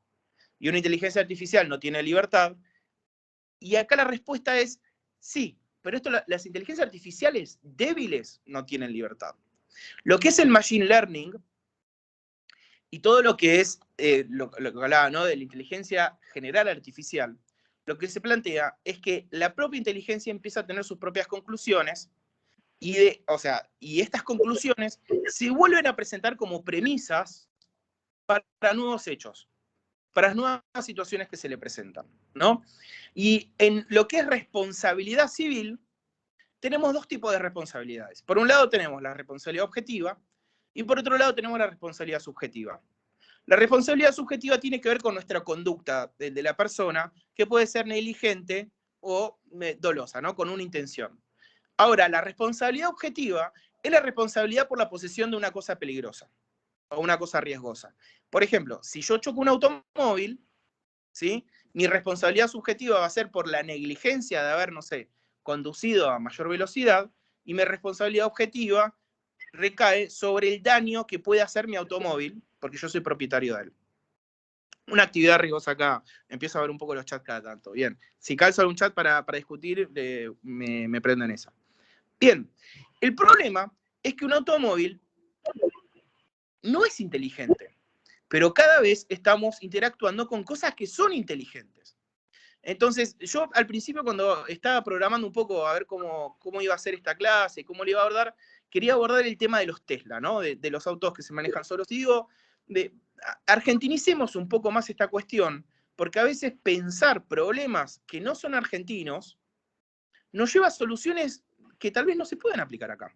Y una inteligencia artificial no tiene libertad. Y acá la respuesta es sí, pero las inteligencias artificiales débiles no tienen libertad. Lo que es el machine learning y todo lo que es lo que hablaba, ¿no?, de la inteligencia general artificial, lo que se plantea es que la propia inteligencia empieza a tener sus propias conclusiones y estas conclusiones se vuelven a presentar como premisas para nuevos hechos, para las nuevas situaciones que se le presentan, ¿no? Y en lo que es responsabilidad civil, tenemos dos tipos de responsabilidades. Por un lado tenemos la responsabilidad objetiva y por otro lado tenemos la responsabilidad subjetiva. La responsabilidad subjetiva tiene que ver con nuestra conducta de la persona, que puede ser negligente o dolosa, ¿no?, con una intención. Ahora, la responsabilidad objetiva es la responsabilidad por la posesión de una cosa peligrosa o una cosa riesgosa. Por ejemplo, si yo choco un automóvil, ¿sí?, mi responsabilidad subjetiva va a ser por la negligencia de haber, no sé, conducido a mayor velocidad, y mi responsabilidad objetiva recae sobre el daño que puede hacer mi automóvil, porque yo soy propietario de él. una actividad riesgosa acá. Empiezo a ver un poco los chats cada tanto. Bien, si calzo algún chat para discutir, me prendo en esa. Bien, el problema es que un automóvil no es inteligente, pero cada vez estamos interactuando con cosas que son inteligentes. Entonces, yo al principio cuando estaba programando un poco a ver cómo iba a ser esta clase, cómo le iba a abordar, quería abordar el tema de los Tesla, ¿no? De los autos que se manejan solos. Y digo, argentinicemos un poco más esta cuestión, porque a veces pensar problemas que no son argentinos nos lleva a soluciones que tal vez no se puedan aplicar acá.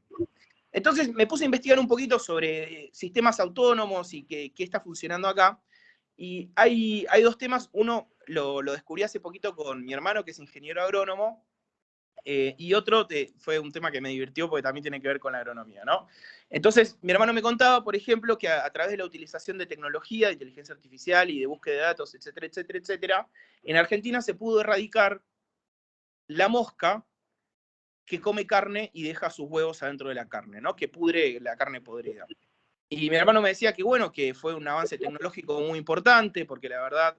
Entonces me puse a investigar un poquito sobre sistemas autónomos y qué está funcionando acá. Y hay dos temas. Uno lo descubrí hace poquito con mi hermano, que es ingeniero agrónomo, y otro fue un tema que me divirtió porque también tiene que ver con la agronomía, ¿no? Entonces, mi hermano me contaba, por ejemplo, que a través de la utilización de tecnología, de inteligencia artificial y de búsqueda de datos, etcétera, etcétera, etcétera, en Argentina se pudo erradicar la mosca que come carne y deja sus huevos adentro de la carne, ¿no? Que pudre la carne podrida. Y mi hermano me decía que, bueno, que fue un avance tecnológico muy importante, porque la verdad,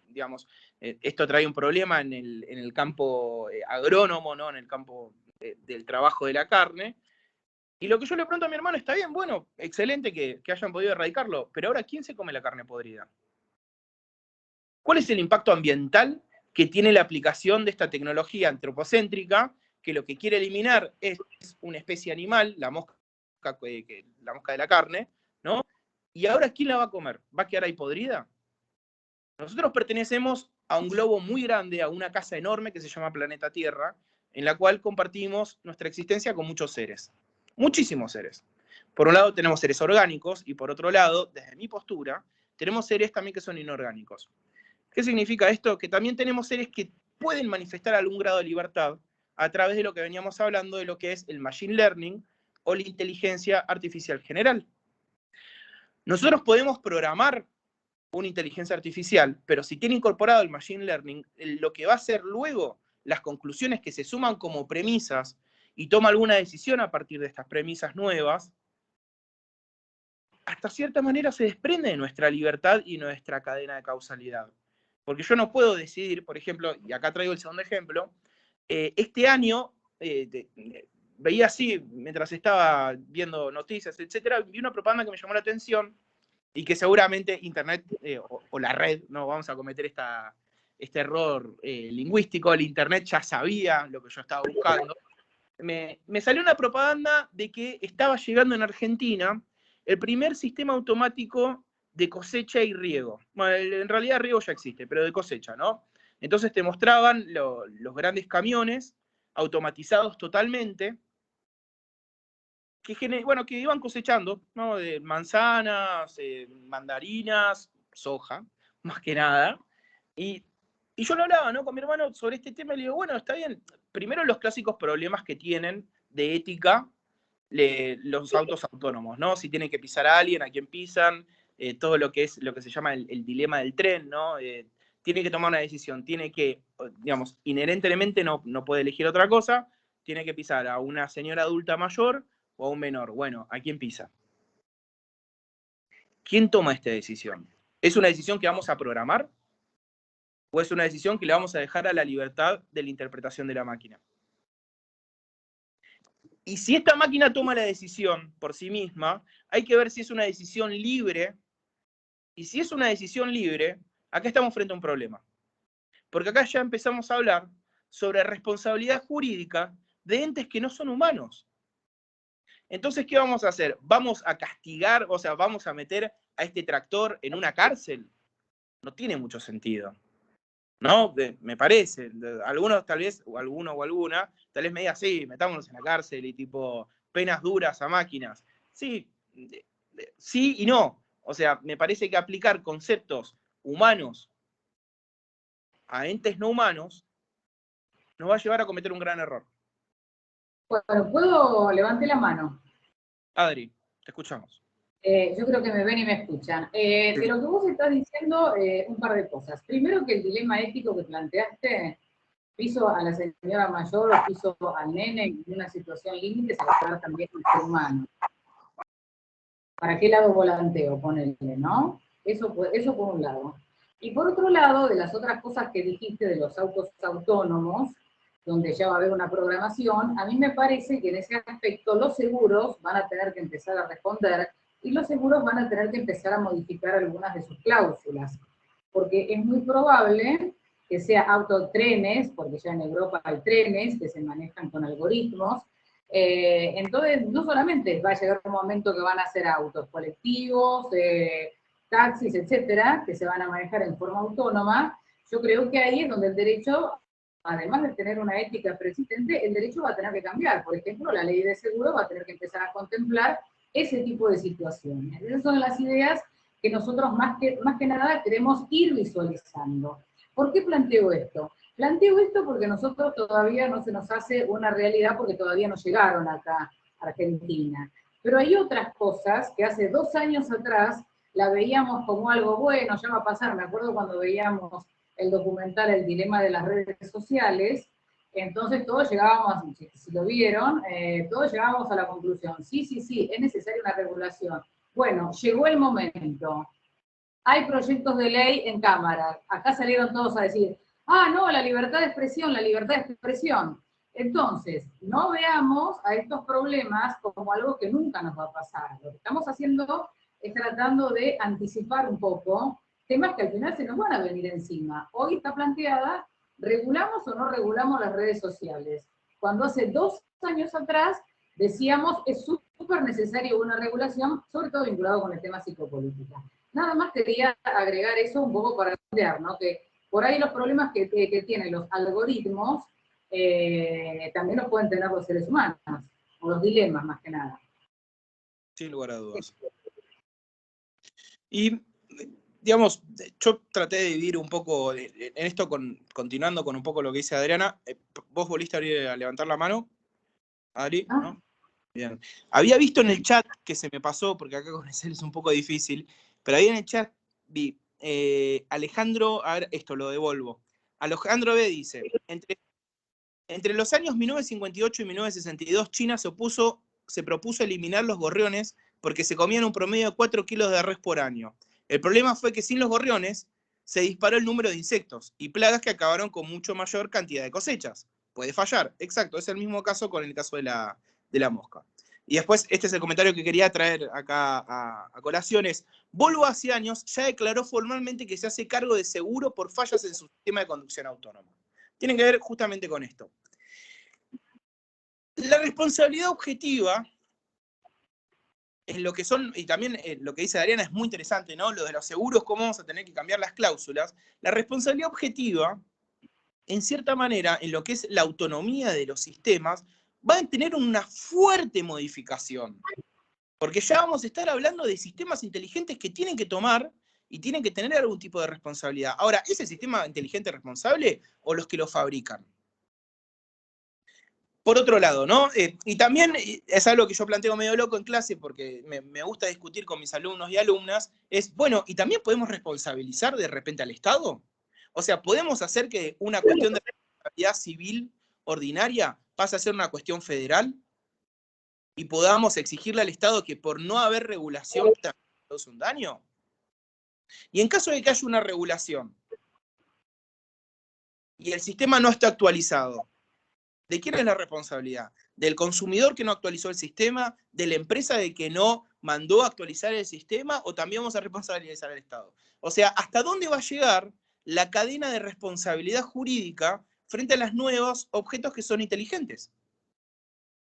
digamos, esto trae un problema en el campo agrónomo, ¿no? En el campo del trabajo de la carne. Y lo que yo le pregunto a mi hermano, está bien, bueno, excelente que hayan podido erradicarlo, pero ahora, ¿quién se come la carne podrida? ¿Cuál es el impacto ambiental que tiene la aplicación de esta tecnología antropocéntrica, que lo que quiere eliminar es una especie animal, la mosca de la carne, ¿no? Y ahora, ¿quién la va a comer? ¿Va a quedar ahí podrida? Nosotros pertenecemos a un globo muy grande, a una casa enorme que se llama Planeta Tierra, en la cual compartimos nuestra existencia con muchos seres, muchísimos seres. Por un lado tenemos seres orgánicos y por otro lado, desde mi postura, tenemos seres también que son inorgánicos. ¿Qué significa esto? Que también tenemos seres que pueden manifestar algún grado de libertad a través de lo que veníamos hablando de lo que es el machine learning o la inteligencia artificial general. Nosotros podemos programar una inteligencia artificial, pero si tiene incorporado el machine learning, lo que va a hacer luego, las conclusiones que se suman como premisas y toma alguna decisión a partir de estas premisas nuevas, hasta cierta manera se desprende de nuestra libertad y nuestra cadena de causalidad. Porque yo no puedo decidir, por ejemplo, y acá traigo el segundo ejemplo, este año, veía así, mientras estaba viendo noticias, etcétera, vi una propaganda que me llamó la atención y que seguramente Internet o la red, no vamos a cometer este error lingüístico, el Internet ya sabía lo que yo estaba buscando. Me salió una propaganda de que estaba llegando en Argentina el primer sistema automático de cosecha y riego. Bueno, en realidad riego ya existe, pero de cosecha, ¿no? Entonces te mostraban los grandes camiones automatizados totalmente, que iban cosechando, ¿no? De manzanas, mandarinas, soja, más que nada. Y yo lo hablaba, ¿no? Con mi hermano sobre este tema y le digo, bueno, está bien. Primero los clásicos problemas que tienen de ética los autos autónomos, ¿no? Si tienen que pisar a alguien, a quién pisan, todo lo que se llama el dilema del tren, ¿no? Tiene que tomar una decisión, tiene que, digamos, inherentemente no puede elegir otra cosa, tiene que pisar a una señora adulta mayor o a un menor. Bueno, ¿a quién pisa? ¿Quién toma esta decisión? ¿Es una decisión que vamos a programar? ¿O es una decisión que le vamos a dejar a la libertad de la interpretación de la máquina? Y si esta máquina toma la decisión por sí misma, hay que ver si es una decisión libre. Y si es una decisión libre, acá estamos frente a un problema. Porque acá ya empezamos a hablar sobre responsabilidad jurídica de entes que no son humanos. Entonces, ¿qué vamos a hacer? ¿Vamos a castigar, o sea, vamos a meter a este tractor en una cárcel? No tiene mucho sentido. ¿No? Me parece. Algunos tal vez, o alguno o alguna, tal vez me diga, sí, metámonos en la cárcel y tipo penas duras a máquinas. Sí, sí y no. O sea, me parece que aplicar conceptos humanos a entes no humanos nos va a llevar a cometer un gran error. Bueno, levanté la mano. Adri, te escuchamos. Yo creo que me ven y me escuchan. De lo que vos estás diciendo, un par de cosas. Primero, que el dilema ético que planteaste piso a la señora mayor o piso al nene en una situación límite, se va a dar también el ser humano. ¿Para qué lado volanteo? Ponele, ¿no? Eso por un lado. Y por otro lado, de las otras cosas que dijiste de los autos autónomos, donde ya va a haber una programación, a mí me parece que en ese aspecto los seguros van a tener que empezar a responder y los seguros van a tener que empezar a modificar algunas de sus cláusulas, porque es muy probable que sea autotrenes, porque ya en Europa hay trenes que se manejan con algoritmos, entonces no solamente va a llegar un momento que van a ser autos colectivos, taxis, etcétera, que se van a manejar en forma autónoma. Yo creo que ahí es donde el derecho, además de tener una ética persistente, el derecho va a tener que cambiar. Por ejemplo, la ley de seguro va a tener que empezar a contemplar ese tipo de situaciones. Esas son las ideas que nosotros más que nada queremos ir visualizando. ¿Por qué planteo esto? Planteo esto porque nosotros todavía no se nos hace una realidad porque todavía no llegaron acá a Argentina. Pero hay otras cosas que hace 2 años atrás la veíamos como algo bueno, ya va a pasar, me acuerdo cuando veíamos el documental El dilema de las redes sociales, entonces todos llegábamos, si lo vieron, todos llegábamos a la conclusión, sí, es necesaria una regulación. Bueno, llegó el momento. Hay proyectos de ley en Cámara. Acá salieron todos a decir, no, la libertad de expresión, la libertad de expresión. Entonces, no veamos a estos problemas como algo que nunca nos va a pasar. Lo que estamos haciendo es tratando de anticipar un poco temas que al final se nos van a venir encima. Hoy está planteada, ¿regulamos o no regulamos las redes sociales? Cuando hace 2 años atrás decíamos, es súper necesario una regulación, sobre todo vinculado con el tema psicopolítica. Nada más quería agregar eso un poco para entender, ¿no? Que por ahí los problemas que tienen los algoritmos también los pueden tener los seres humanos, o los dilemas más que nada. Sin lugar a dudas. Y, digamos, yo traté de dividir un poco en esto, continuando con un poco lo que dice Adriana. ¿Vos volviste a levantar la mano, Adri? ¿No? Bien. Había visto en el chat, que se me pasó, porque acá con Excel es un poco difícil, pero ahí en el chat vi, Alejandro, a ver, esto lo devuelvo. Alejandro B. dice, entre los años 1958 y 1962, China se propuso eliminar los gorriones porque se comían un promedio de 4 kilos de res por año. El problema fue que sin los gorriones se disparó el número de insectos y plagas que acabaron con mucho mayor cantidad de cosechas. Puede fallar, exacto, es el mismo caso con el caso de la mosca. Y después, este es el comentario que quería traer acá a colación, es, Volvo hace años ya declaró formalmente que se hace cargo de seguro por fallas en su sistema de conducción autónoma. Tienen que ver justamente con esto. La responsabilidad objetiva, en lo que son, y también lo que dice Adriana es muy interesante, ¿no? Lo de los seguros, cómo vamos a tener que cambiar las cláusulas. La responsabilidad objetiva, en cierta manera, en lo que es la autonomía de los sistemas, va a tener una fuerte modificación. Porque ya vamos a estar hablando de sistemas inteligentes que tienen que tomar y tienen que tener algún tipo de responsabilidad. Ahora, ¿es el sistema inteligente responsable o los que lo fabrican? Por otro lado, ¿no? Y también es algo que yo planteo medio loco en clase porque me gusta discutir con mis alumnos y alumnas, es, bueno, ¿y también podemos responsabilizar de repente al Estado? O sea, ¿podemos hacer que una cuestión de responsabilidad civil ordinaria pase a ser una cuestión federal? Y podamos exigirle al Estado que por no haber regulación también cause un daño. Y en caso de que haya una regulación y el sistema no está actualizado, ¿de quién es la responsabilidad? ¿Del consumidor que no actualizó el sistema? ¿De la empresa de que no mandó a actualizar el sistema? ¿O también vamos a responsabilizar al Estado? O sea, ¿hasta dónde va a llegar la cadena de responsabilidad jurídica frente a los nuevos objetos que son inteligentes?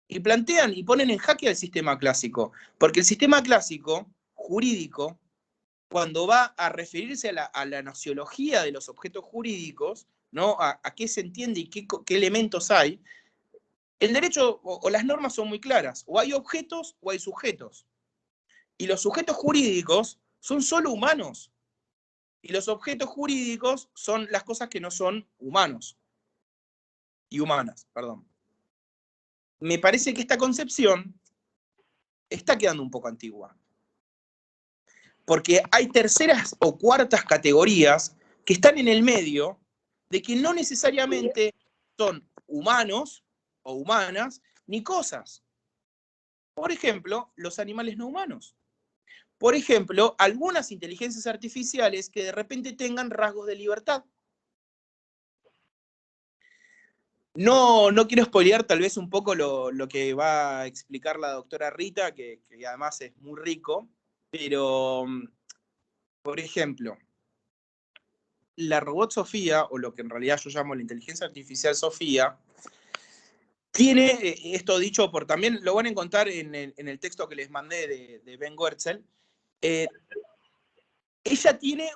Y plantean y ponen en jaque al sistema clásico. Porque el sistema clásico, jurídico, cuando va a referirse a la nociología de los objetos jurídicos, ¿no? A qué se entiende y qué elementos hay, el derecho o las normas son muy claras. O hay objetos o hay sujetos. Y los sujetos jurídicos son solo humanos. Y los objetos jurídicos son las cosas que no son humanos. Y humanas, perdón. Me parece que esta concepción está quedando un poco antigua. Porque hay terceras o cuartas categorías que están en el medio de que no necesariamente son humanos o humanas ni cosas. Por ejemplo, los animales no humanos. por ejemplo, algunas inteligencias artificiales que de repente tengan rasgos de libertad. No quiero spoilear tal vez un poco lo que va a explicar la doctora Rita, que además es muy rico, pero, por ejemplo, la robot Sofía, o lo que en realidad yo llamo la inteligencia artificial Sofía, tiene, esto dicho por también, lo van a encontrar en el texto que les mandé de Ben Goertzel, ella tiene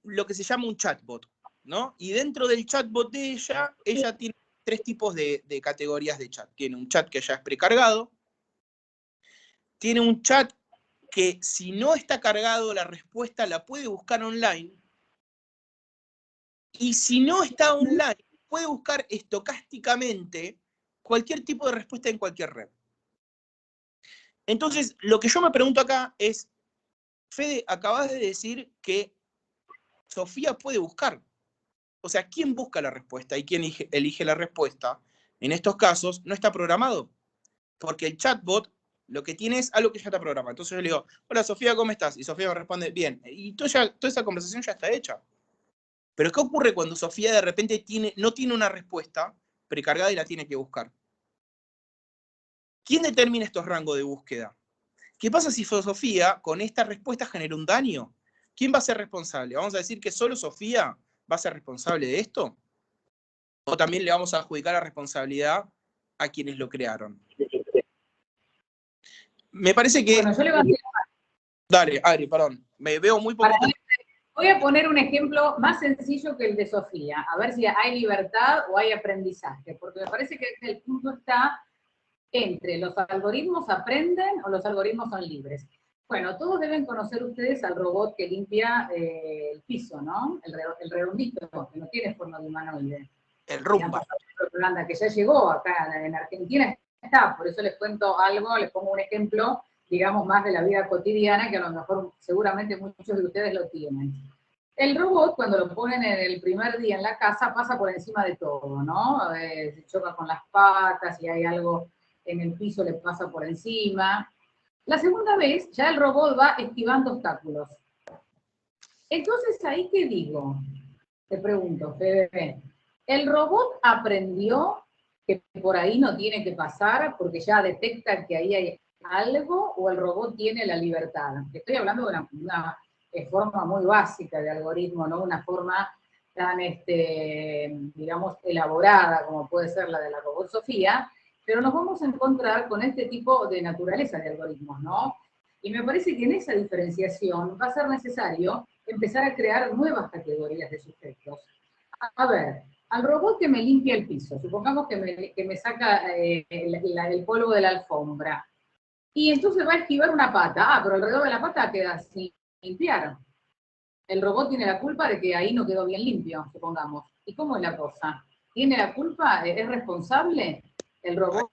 lo que se llama un chatbot, ¿no? Y dentro del chatbot de ella tiene 3 tipos de categorías de chat. Tiene un chat que ya es precargado, tiene un chat que si no está cargado la respuesta la puede buscar online, y si no está online puede buscar estocásticamente cualquier tipo de respuesta en cualquier red. Entonces, lo que yo me pregunto acá es, Fede, acabas de decir que Sofía puede buscar. O sea, ¿quién busca la respuesta y quién elige la respuesta? En estos casos no está programado, porque el chatbot lo que tiene es algo que ya está programado. Entonces yo le digo, hola Sofía, ¿cómo estás? Y Sofía me responde, bien. Y toda esa conversación ya está hecha. Pero ¿qué ocurre cuando Sofía de repente no tiene una respuesta precargada y la tiene que buscar? ¿Quién determina estos rangos de búsqueda? ¿Qué pasa si Sofía con esta respuesta genera un daño? ¿Quién va a ser responsable? ¿Vamos a decir que solo Sofía va a ser responsable de esto? ¿O también le vamos a adjudicar la responsabilidad a quienes lo crearon? Me parece que... Bueno, yo levanté... Dale, Adri, perdón. Me veo muy poquito... Voy a poner un ejemplo más sencillo que el de Sofía, a ver si hay libertad o hay aprendizaje, porque me parece que el punto está entre los algoritmos aprenden o los algoritmos son libres. Bueno, todos deben conocer ustedes al robot que limpia el piso, ¿no? El redondito, que no tiene forma de humanoide. El Rumba. Que ya llegó acá en Argentina, está, por eso les cuento algo, les pongo un ejemplo, digamos, más de la vida cotidiana, que a lo mejor seguramente muchos de ustedes lo tienen. El robot, cuando lo ponen en el primer día en la casa, pasa por encima de todo, ¿no? Se choca con las patas, si hay algo en el piso le pasa por encima. La segunda vez, ya el robot va esquivando obstáculos. Entonces, ¿ahí qué digo? Te pregunto, Fede. ¿El robot aprendió que por ahí no tiene que pasar porque ya detecta que ahí hay algo, o el robot tiene la libertad? Estoy hablando de una forma muy básica de algoritmo, no una forma tan, digamos, elaborada como puede ser la de la robot Sofía, pero nos vamos a encontrar con este tipo de naturaleza de algoritmos, ¿no? Y me parece que en esa diferenciación va a ser necesario empezar a crear nuevas categorías de sujetos. A ver, al robot que me limpia el piso, supongamos que me saca el polvo de la alfombra, y entonces va a esquivar una pata, pero alrededor de la pata queda sin limpiar. El robot tiene la culpa de que ahí no quedó bien limpio, supongamos. ¿Y cómo es la cosa? ¿Tiene la culpa? ¿Es responsable el robot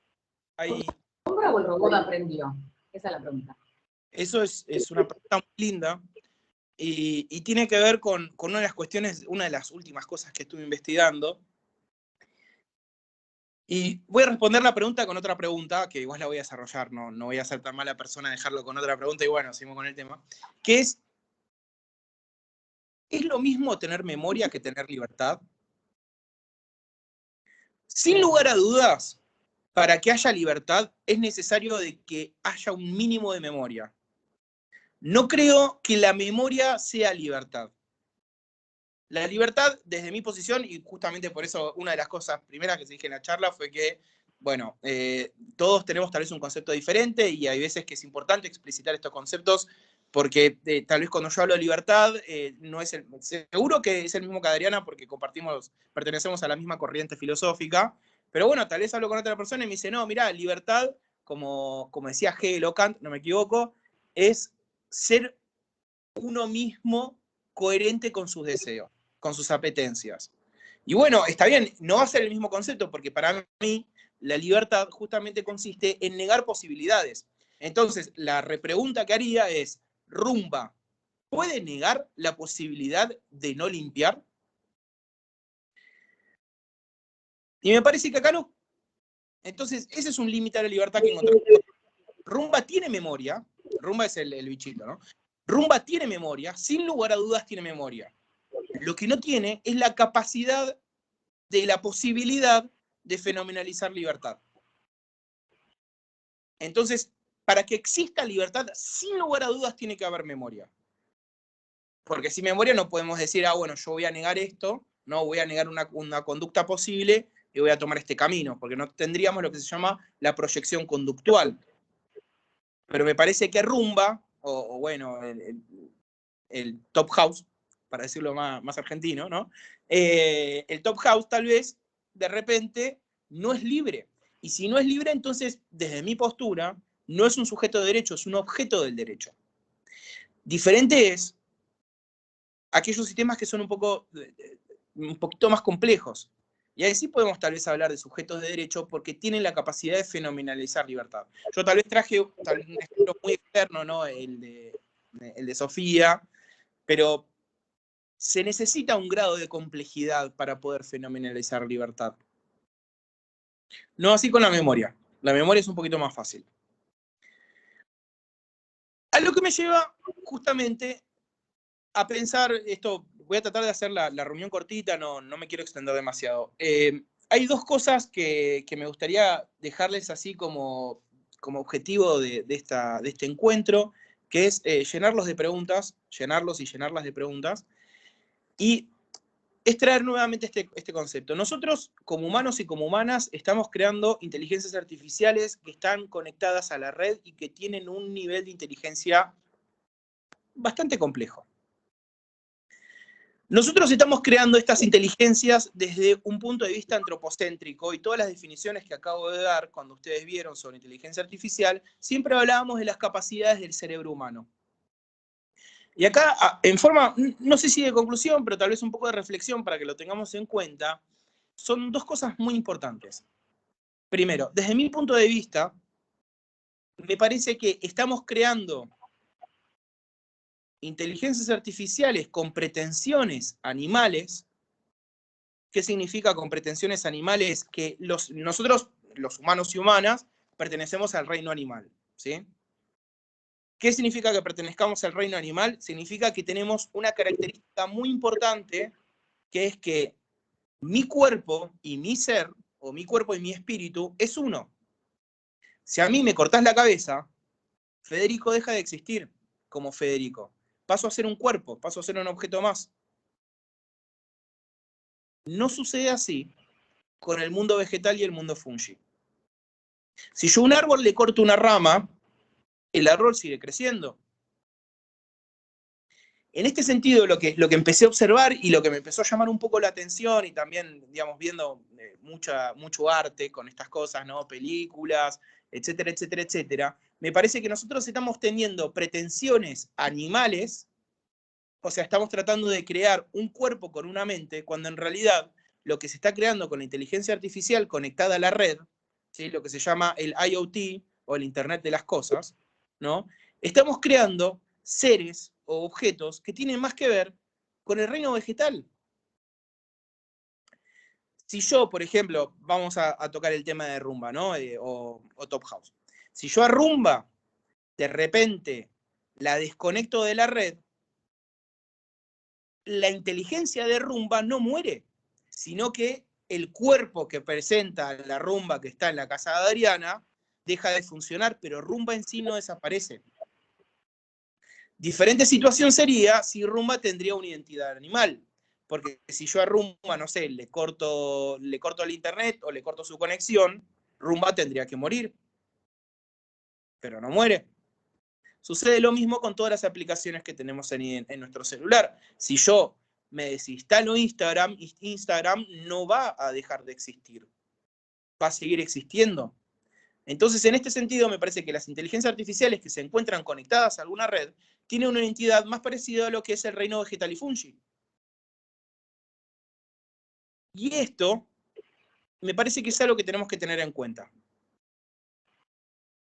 o el robot aprendió? Esa es la pregunta. Eso es una pregunta muy linda y tiene que ver con una de las cuestiones, una de las últimas cosas que estuve investigando. Y voy a responder la pregunta con otra pregunta, que igual la voy a desarrollar, no voy a ser tan mala persona dejarlo con otra pregunta, y bueno, seguimos con el tema, que ¿es lo mismo tener memoria que tener libertad? Sin lugar a dudas, para que haya libertad es necesario de que haya un mínimo de memoria. No creo que la memoria sea libertad. La libertad, desde mi posición, y justamente por eso una de las cosas primeras que se dije en la charla fue que, bueno, todos tenemos tal vez un concepto diferente y hay veces que es importante explicitar estos conceptos porque tal vez cuando yo hablo de libertad, no es seguro que es el mismo que Adriana porque pertenecemos a la misma corriente filosófica, pero bueno, tal vez hablo con otra persona y me dice, no, mira, libertad, como decía Hegel o Kant, no me equivoco, es ser uno mismo coherente con sus deseos, con sus apetencias. Y bueno, está bien, no va a ser el mismo concepto, porque para mí la libertad justamente consiste en negar posibilidades. Entonces, la repregunta que haría es, Rumba, ¿puede negar la posibilidad de no limpiar? Y me parece que acá no. Entonces, ese es un límite a la libertad que encontramos. Rumba tiene memoria, Rumba es el bichito, ¿no? Rumba tiene memoria, sin lugar a dudas tiene memoria. Lo que no tiene es la capacidad de la posibilidad de fenomenalizar libertad. Entonces, para que exista libertad, sin lugar a dudas tiene que haber memoria. Porque sin memoria no podemos decir, bueno, yo voy a negar esto, no voy a negar una conducta posible y voy a tomar este camino, porque no tendríamos lo que se llama la proyección conductual. Pero me parece que Rumba, o bueno, el Top House, para decirlo más argentino, ¿no? El Top House tal vez, de repente, no es libre. Y si no es libre, entonces, desde mi postura, no es un sujeto de derecho, es un objeto del derecho. Diferente es aquellos sistemas que son un poquito más complejos. Y ahí sí podemos tal vez hablar de sujetos de derecho porque tienen la capacidad de fenomenalizar libertad. Yo tal vez traje un ejemplo muy externo, ¿no? El de Sofía, pero se necesita un grado de complejidad para poder fenomenalizar libertad. No así con la memoria. La memoria es un poquito más fácil. A lo que me lleva justamente a pensar, esto voy a tratar de hacer la reunión cortita, no me quiero extender demasiado. Hay dos cosas que me gustaría dejarles así como objetivo de este encuentro, que es llenarlos de preguntas, llenarlos y llenarlas de preguntas, y es traer nuevamente este concepto. Nosotros, como humanos y como humanas, estamos creando inteligencias artificiales que están conectadas a la red y que tienen un nivel de inteligencia bastante complejo. Nosotros estamos creando estas inteligencias desde un punto de vista antropocéntrico y todas las definiciones que acabo de dar, cuando ustedes vieron sobre inteligencia artificial, siempre hablábamos de las capacidades del cerebro humano. Y acá, en forma, no sé si de conclusión, pero tal vez un poco de reflexión para que lo tengamos en cuenta, son dos cosas muy importantes. Primero, desde mi punto de vista, me parece que estamos creando inteligencias artificiales con pretensiones animales. ¿Qué significa con pretensiones animales? Que nosotros, los humanos y humanas, pertenecemos al reino animal, ¿sí? ¿Qué significa que pertenezcamos al reino animal? Significa que tenemos una característica muy importante, que es que mi cuerpo y mi ser, o mi cuerpo y mi espíritu, es uno. Si a mí me cortás la cabeza, Federico deja de existir como Federico. Paso a ser un cuerpo, paso a ser un objeto más. No sucede así con el mundo vegetal y el mundo fungi. Si yo a un árbol le corto una rama, el árbol sigue creciendo. En este sentido, lo que empecé a observar y lo que me empezó a llamar un poco la atención, y también, digamos, viendo mucho arte con estas cosas, ¿no? Películas, etcétera, etcétera, etcétera, me parece que nosotros estamos teniendo pretensiones animales, o sea, estamos tratando de crear un cuerpo con una mente, cuando en realidad lo que se está creando con la inteligencia artificial conectada a la red, ¿sí? Lo que se llama el IoT, o el Internet de las Cosas, ¿no? Estamos creando seres o objetos que tienen más que ver con el reino vegetal. Si yo, por ejemplo, vamos a tocar el tema de Rumba, ¿no? O Top House. Si yo a Rumba, de repente, la desconecto de la red, la inteligencia de Rumba no muere, sino que el cuerpo que presenta la Rumba que está en la casa de Adriana deja de funcionar, pero Rumba en sí no desaparece. Diferente situación sería si Rumba tendría una identidad animal. Porque si yo a Rumba, no sé, le corto el internet o le corto su conexión, Rumba tendría que morir. Pero no muere. Sucede lo mismo con todas las aplicaciones que tenemos en nuestro celular. Si yo me desinstalo Instagram no va a dejar de existir. Va a seguir existiendo. Entonces, en este sentido, me parece que las inteligencias artificiales que se encuentran conectadas a alguna red tienen una identidad más parecida a lo que es el reino vegetal y fungi. Y esto me parece que es algo que tenemos que tener en cuenta.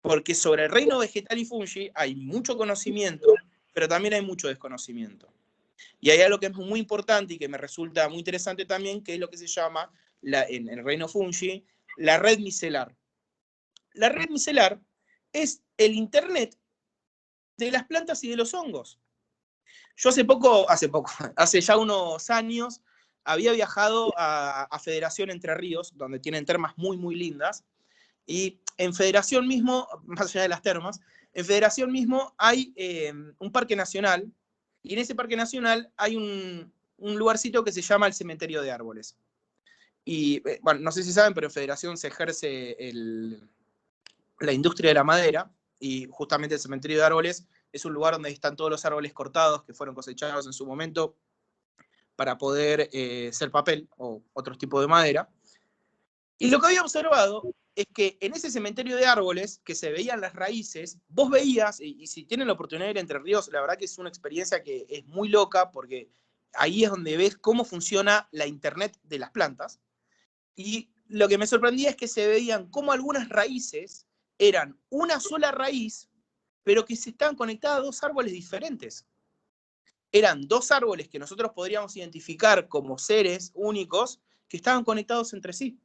Porque sobre el reino vegetal y fungi hay mucho conocimiento, pero también hay mucho desconocimiento. Y hay algo que es muy importante y que me resulta muy interesante también, que es lo que se llama, en el reino fungi, la red micelar. La red micelar es el Internet de las plantas y de los hongos. Yo hace ya unos años, había viajado a Federación Entre Ríos, donde tienen termas muy, muy lindas, y en Federación mismo, más allá de las termas, en Federación mismo hay un parque nacional, y en ese parque nacional hay un lugarcito que se llama el Cementerio de Árboles. Y, bueno, no sé si saben, pero en Federación se ejerce la industria de la madera, y justamente el Cementerio de Árboles es un lugar donde están todos los árboles cortados que fueron cosechados en su momento para poder ser papel o otros tipos de madera. Y lo que había observado es que en ese cementerio de árboles, que se veían las raíces, vos veías, y si tienen la oportunidad de ir a Entre Ríos, la verdad que es una experiencia que es muy loca, porque ahí es donde ves cómo funciona la internet de las plantas. Y lo que me sorprendía es que se veían cómo algunas raíces eran una sola raíz, pero que se estaban conectadas a dos árboles diferentes. Eran dos árboles que nosotros podríamos identificar como seres únicos que estaban conectados entre sí.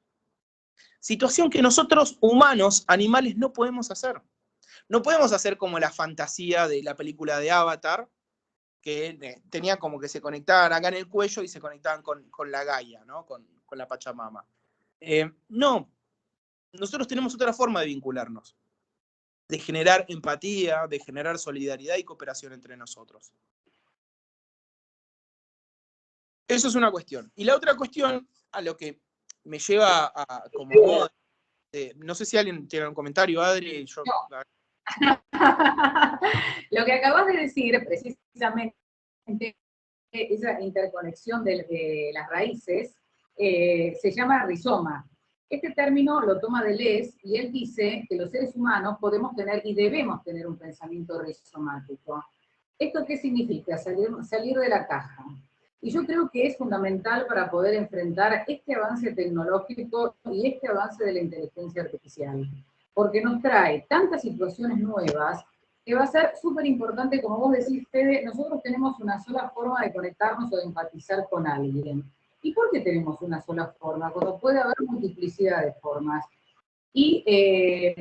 Situación que nosotros, humanos, animales, no podemos hacer. No podemos hacer como la fantasía de la película de Avatar, que tenía como que se conectaban acá en el cuello y se conectaban con la Gaia, ¿no? Con la Pachamama. No, nosotros tenemos otra forma de vincularnos, de generar empatía, de generar solidaridad y cooperación entre nosotros. Eso es una cuestión. Y la otra cuestión, a lo que me lleva a como modo, no sé si alguien tiene un comentario, Adri. Yo... No. Lo que acabas de decir, precisamente, esa interconexión de las raíces, se llama rizoma. Este término lo toma Deleuze y él dice que los seres humanos podemos tener y debemos tener un pensamiento rizomático. ¿Esto qué significa? Salir de la caja. Y yo creo que es fundamental para poder enfrentar este avance tecnológico y este avance de la inteligencia artificial, porque nos trae tantas situaciones nuevas que va a ser súper importante, como vos decís, Fede, nosotros tenemos una sola forma de conectarnos o de empatizar con alguien. ¿Y por qué tenemos una sola forma? Cuando puede haber multiplicidad de formas. Y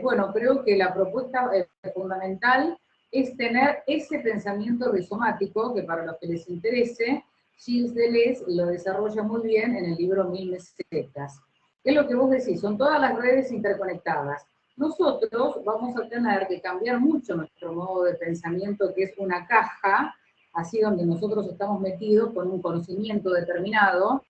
bueno, creo que la propuesta fundamental es tener ese pensamiento rizomático, que para los que les interese, Gilles Deleuze lo desarrolla muy bien en el libro 1000 mesetas. ¿Qué es lo que vos decís? Son todas las redes interconectadas. Nosotros vamos a tener que cambiar mucho nuestro modo de pensamiento, que es una caja, así donde nosotros estamos metidos con un conocimiento determinado,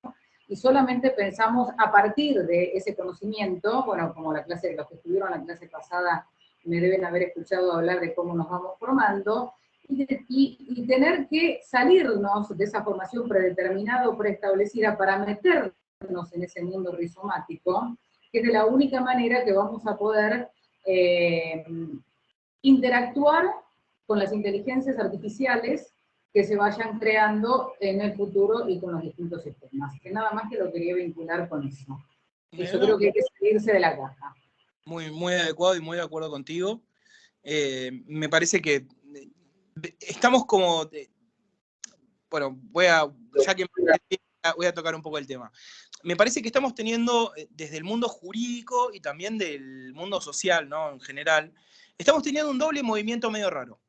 y solamente pensamos a partir de ese conocimiento, bueno, como los que estuvieron la clase pasada me deben haber escuchado hablar de cómo nos vamos formando, y tener que salirnos de esa formación predeterminada o preestablecida para meternos en ese mundo rizomático, que es de la única manera que vamos a poder interactuar con las inteligencias artificiales que se vayan creando en el futuro y con los distintos sistemas. Que nada más que lo quería vincular con eso. Y yo creo que hay que salirse de la caja. Muy, muy adecuado y muy de acuerdo contigo. Me parece que estamos como... bueno, voy a tocar un poco el tema. Me parece que estamos teniendo, desde el mundo jurídico y también del mundo social, ¿no? En general, estamos teniendo un doble movimiento medio raro.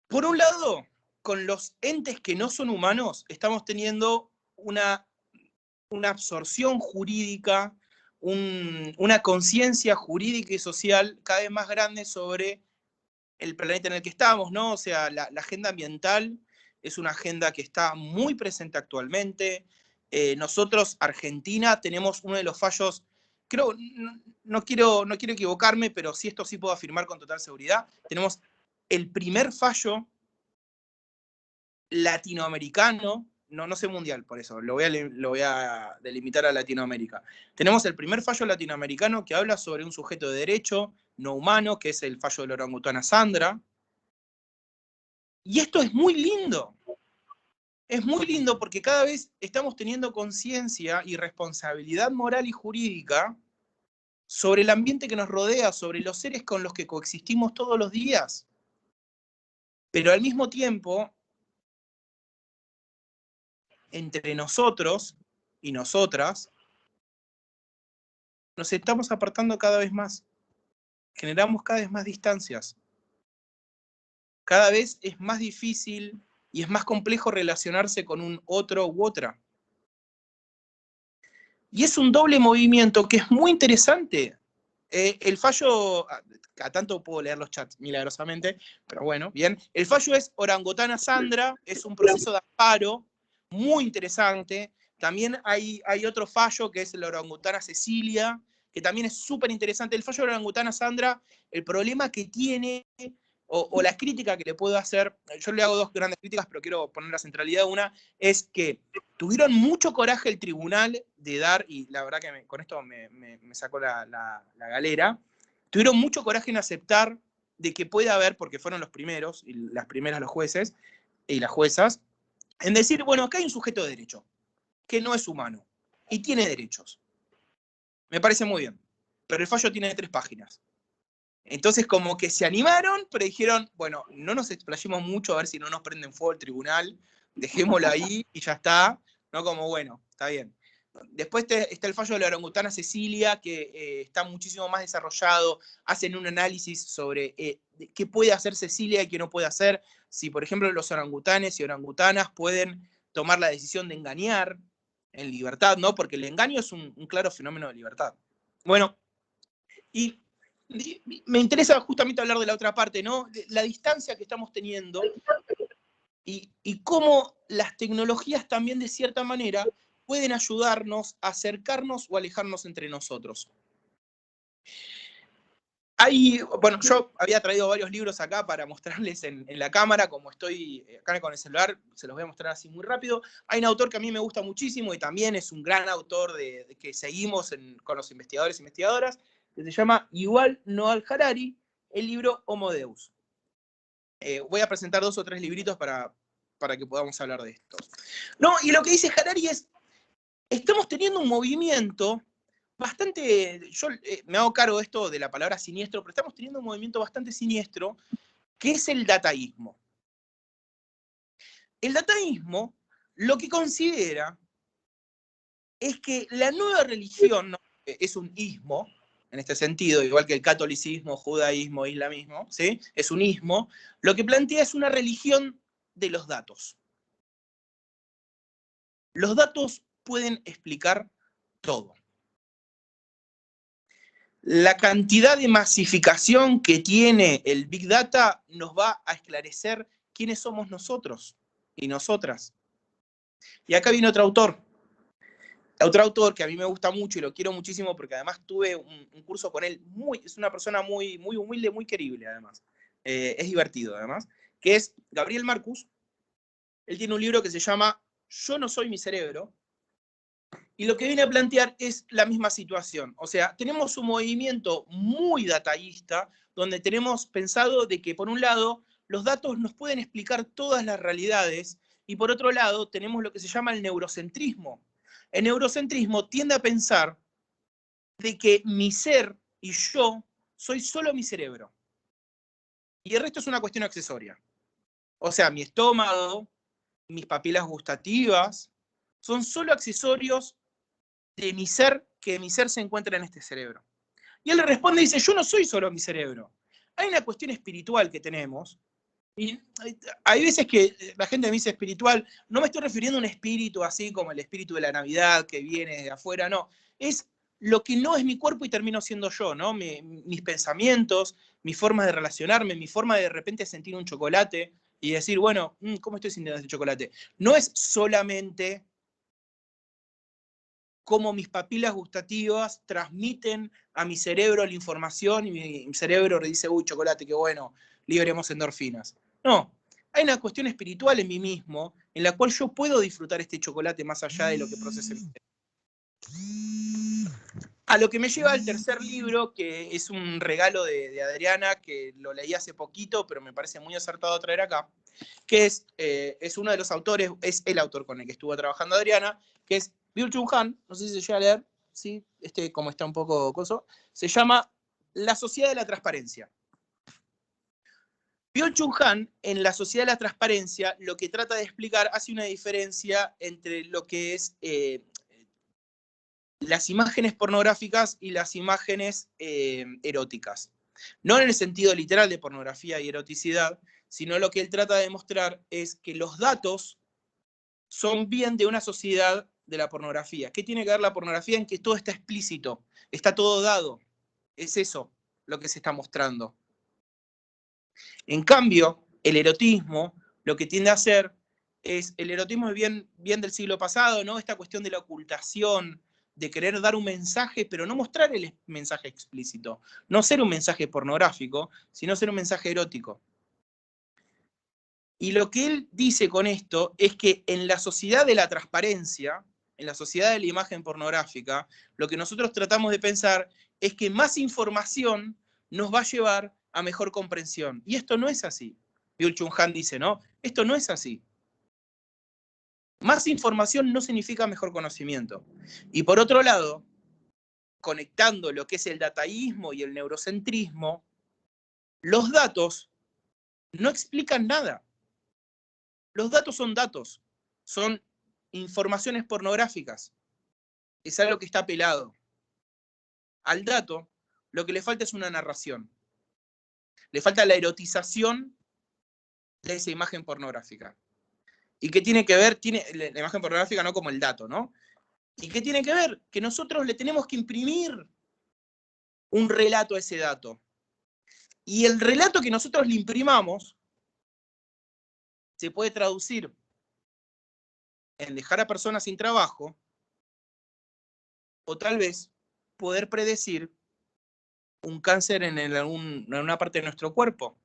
Por un lado, con los entes que no son humanos, estamos teniendo una absorción jurídica, una conciencia jurídica y social cada vez más grande sobre el planeta en el que estamos, ¿no? O sea, la agenda ambiental es una agenda que está muy presente actualmente. Nosotros, Argentina, tenemos uno de los fallos, creo, no quiero equivocarme, pero sí, esto sí puedo afirmar con total seguridad, tenemos el primer fallo latinoamericano, no sé mundial por eso, lo voy a delimitar a Latinoamérica. Tenemos el primer fallo latinoamericano que habla sobre un sujeto de derecho no humano, que es el fallo de la orangutana Sandra. Y esto es muy lindo. Es muy lindo porque cada vez estamos teniendo conciencia y responsabilidad moral y jurídica sobre el ambiente que nos rodea, sobre los seres con los que coexistimos todos los días. Pero al mismo tiempo, entre nosotros y nosotras, nos estamos apartando cada vez más. Generamos cada vez más distancias. cada vez es más difícil y es más complejo relacionarse con un otro u otra. Y es un doble movimiento que es muy interesante. El fallo, a tanto puedo leer los chats milagrosamente, pero bueno, bien. El fallo es Orangutana Sandra, es un proceso de amparo muy interesante. También hay otro fallo que es la Orangutana Cecilia, que también es súper interesante. El fallo de Orangutana Sandra, el problema que tiene, o la crítica que le puedo hacer, yo le hago dos grandes críticas, pero quiero poner la centralidad. Una es que tuvieron mucho coraje el tribunal de dar, y la verdad que con esto me sacó la galera, tuvieron mucho coraje en aceptar de que puede haber, porque fueron los primeros, y las primeras los jueces y las juezas, en decir, bueno, acá hay un sujeto de derecho, que no es humano, y tiene derechos. Me parece muy bien, pero el fallo tiene 3 páginas. Entonces como que se animaron, pero dijeron, bueno, no nos explayemos mucho a ver si no nos prenden fuego el tribunal, dejémoslo ahí y ya está, ¿no? Como, bueno, está bien. Después está el fallo de la orangutana Cecilia, que está muchísimo más desarrollado, hacen un análisis sobre qué puede hacer Cecilia y qué no puede hacer, si por ejemplo los orangutanes y orangutanas pueden tomar la decisión de engañar en libertad, ¿no? Porque el engaño es un claro fenómeno de libertad. Bueno, y me interesa justamente hablar de la otra parte, ¿no? De la distancia que estamos teniendo y cómo las tecnologías también de cierta manera pueden ayudarnos a acercarnos o alejarnos entre nosotros. Bueno, yo había traído varios libros acá para mostrarles en la cámara, como estoy acá con el celular, se los voy a mostrar así muy rápido. Hay un autor que a mí me gusta muchísimo y también es un gran autor que seguimos con los investigadores e investigadoras, que se llama Yuval Noah Harari, el libro Homo Deus. Voy a presentar 2 o 3 libritos para que podamos hablar de esto. No, y lo que dice Harari es, estamos teniendo un movimiento bastante, yo me hago cargo de esto de la palabra siniestro, pero estamos teniendo un movimiento bastante siniestro, que es el dataísmo. El dataísmo lo que considera es que la nueva religión, ¿no? Es un ismo, en este sentido, igual que el catolicismo, judaísmo, islamismo, ¿sí? Es un ismo, lo que plantea es una religión de los datos. Los datos pueden explicar todo. La cantidad de masificación que tiene el Big Data nos va a esclarecer quiénes somos nosotros y nosotras. Y acá viene otro autor que a mí me gusta mucho y lo quiero muchísimo porque además tuve un curso con él, es una persona muy, muy humilde, muy querible además. Es divertido además, que es Gabriel Marcus. Él tiene un libro que se llama Yo no soy mi cerebro, y lo que viene a plantear es la misma situación. O sea, tenemos un movimiento muy dataísta, donde tenemos pensado de que, por un lado, los datos nos pueden explicar todas las realidades, y por otro lado, tenemos lo que se llama el neurocentrismo. El neurocentrismo tiende a pensar de que mi ser y yo soy solo mi cerebro. Y el resto es una cuestión accesoria. O sea, mi estómago, mis papilas gustativas, son solo accesorios de mi ser, que mi ser se encuentra en este cerebro. Y él le responde y dice, yo no soy solo mi cerebro. Hay una cuestión espiritual que tenemos, y hay veces que la gente me dice espiritual, no me estoy refiriendo a un espíritu así como el espíritu de la Navidad que viene de afuera, no. Es lo que no es mi cuerpo y termino siendo yo, ¿no? Mis pensamientos, mi forma de relacionarme, mi forma de repente sentir un chocolate y decir, bueno, ¿cómo estoy sintiendo este chocolate? No es solamente cómo mis papilas gustativas transmiten a mi cerebro la información y mi cerebro le dice, uy, chocolate, qué bueno, liberemos endorfinas. No, hay una cuestión espiritual en mí mismo en la cual yo puedo disfrutar este chocolate más allá de lo que procese mi cerebro. A lo que me lleva al tercer libro, que es un regalo de Adriana, que lo leí hace poquito, pero me parece muy acertado traer acá, que es uno de los autores, es el autor con el que estuvo trabajando Adriana, que es Byung-Chul Han, no sé si se llega a leer, ¿sí? Como está un poco coso, se llama La Sociedad de la Transparencia. Byung-Chul Han, en La Sociedad de la Transparencia, lo que trata de explicar, hace una diferencia entre lo que es las imágenes pornográficas y las imágenes eróticas. No en el sentido literal de pornografía y eroticidad, sino lo que él trata de demostrar es que los datos son bien de una sociedad de la pornografía. ¿Qué tiene que ver la pornografía? En que todo está explícito, está todo dado. Es eso lo que se está mostrando. En cambio, el erotismo lo que tiende a hacer es, el erotismo es bien del siglo pasado, ¿no? Esta cuestión de la ocultación, de querer dar un mensaje, pero no mostrar el mensaje explícito. No ser un mensaje pornográfico, sino ser un mensaje erótico. Y lo que él dice con esto es que en la sociedad de la transparencia, en la sociedad de la imagen pornográfica, lo que nosotros tratamos de pensar es que más información nos va a llevar a mejor comprensión. Y esto no es así. Byung-Chul Han dice, ¿no? Esto no es así. Más información no significa mejor conocimiento. Y por otro lado, conectando lo que es el dataísmo y el neurocentrismo, los datos no explican nada. Los datos, son informaciones pornográficas. Es algo que está pelado. Al dato, lo que le falta es una narración. Le falta la erotización de esa imagen pornográfica. ¿Y qué tiene que ver? Tiene la imagen pornográfica no como el dato, ¿no? ¿Y qué tiene que ver? Que nosotros le tenemos que imprimir un relato a ese dato. Y el relato que nosotros le imprimamos se puede traducir en dejar a personas sin trabajo, o tal vez poder predecir un cáncer en una parte de nuestro cuerpo.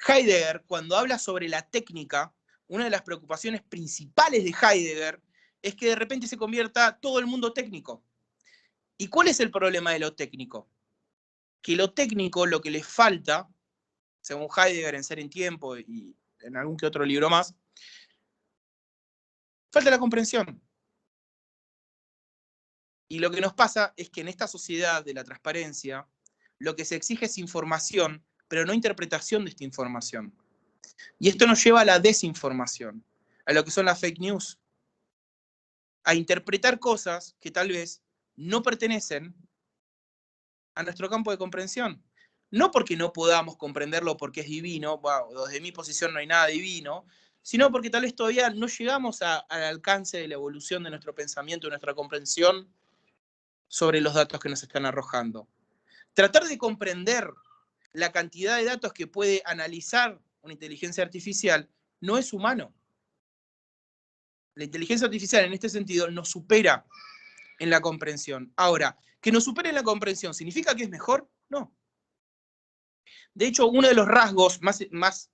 Heidegger, cuando habla sobre la técnica, una de las preocupaciones principales de Heidegger es que de repente se convierta todo el mundo técnico. ¿Y cuál es el problema de lo técnico? Que lo técnico, lo que le falta, según Heidegger en Ser en Tiempo y en algún que otro libro más, falta la comprensión. Y lo que nos pasa es que en esta sociedad de la transparencia, lo que se exige es información, pero no interpretación de esta información. Y esto nos lleva a la desinformación, a lo que son las fake news, a interpretar cosas que tal vez no pertenecen a nuestro campo de comprensión. No porque no podamos comprenderlo porque es divino, wow, desde mi posición no hay nada divino, sino porque tal vez todavía no llegamos al alcance de la evolución de nuestro pensamiento, de nuestra comprensión sobre los datos que nos están arrojando. Tratar de comprender la cantidad de datos que puede analizar una inteligencia artificial no es humano. La inteligencia artificial en este sentido nos supera en la comprensión. Ahora, que nos supere en la comprensión, ¿significa que es mejor? No. De hecho, uno de los rasgos más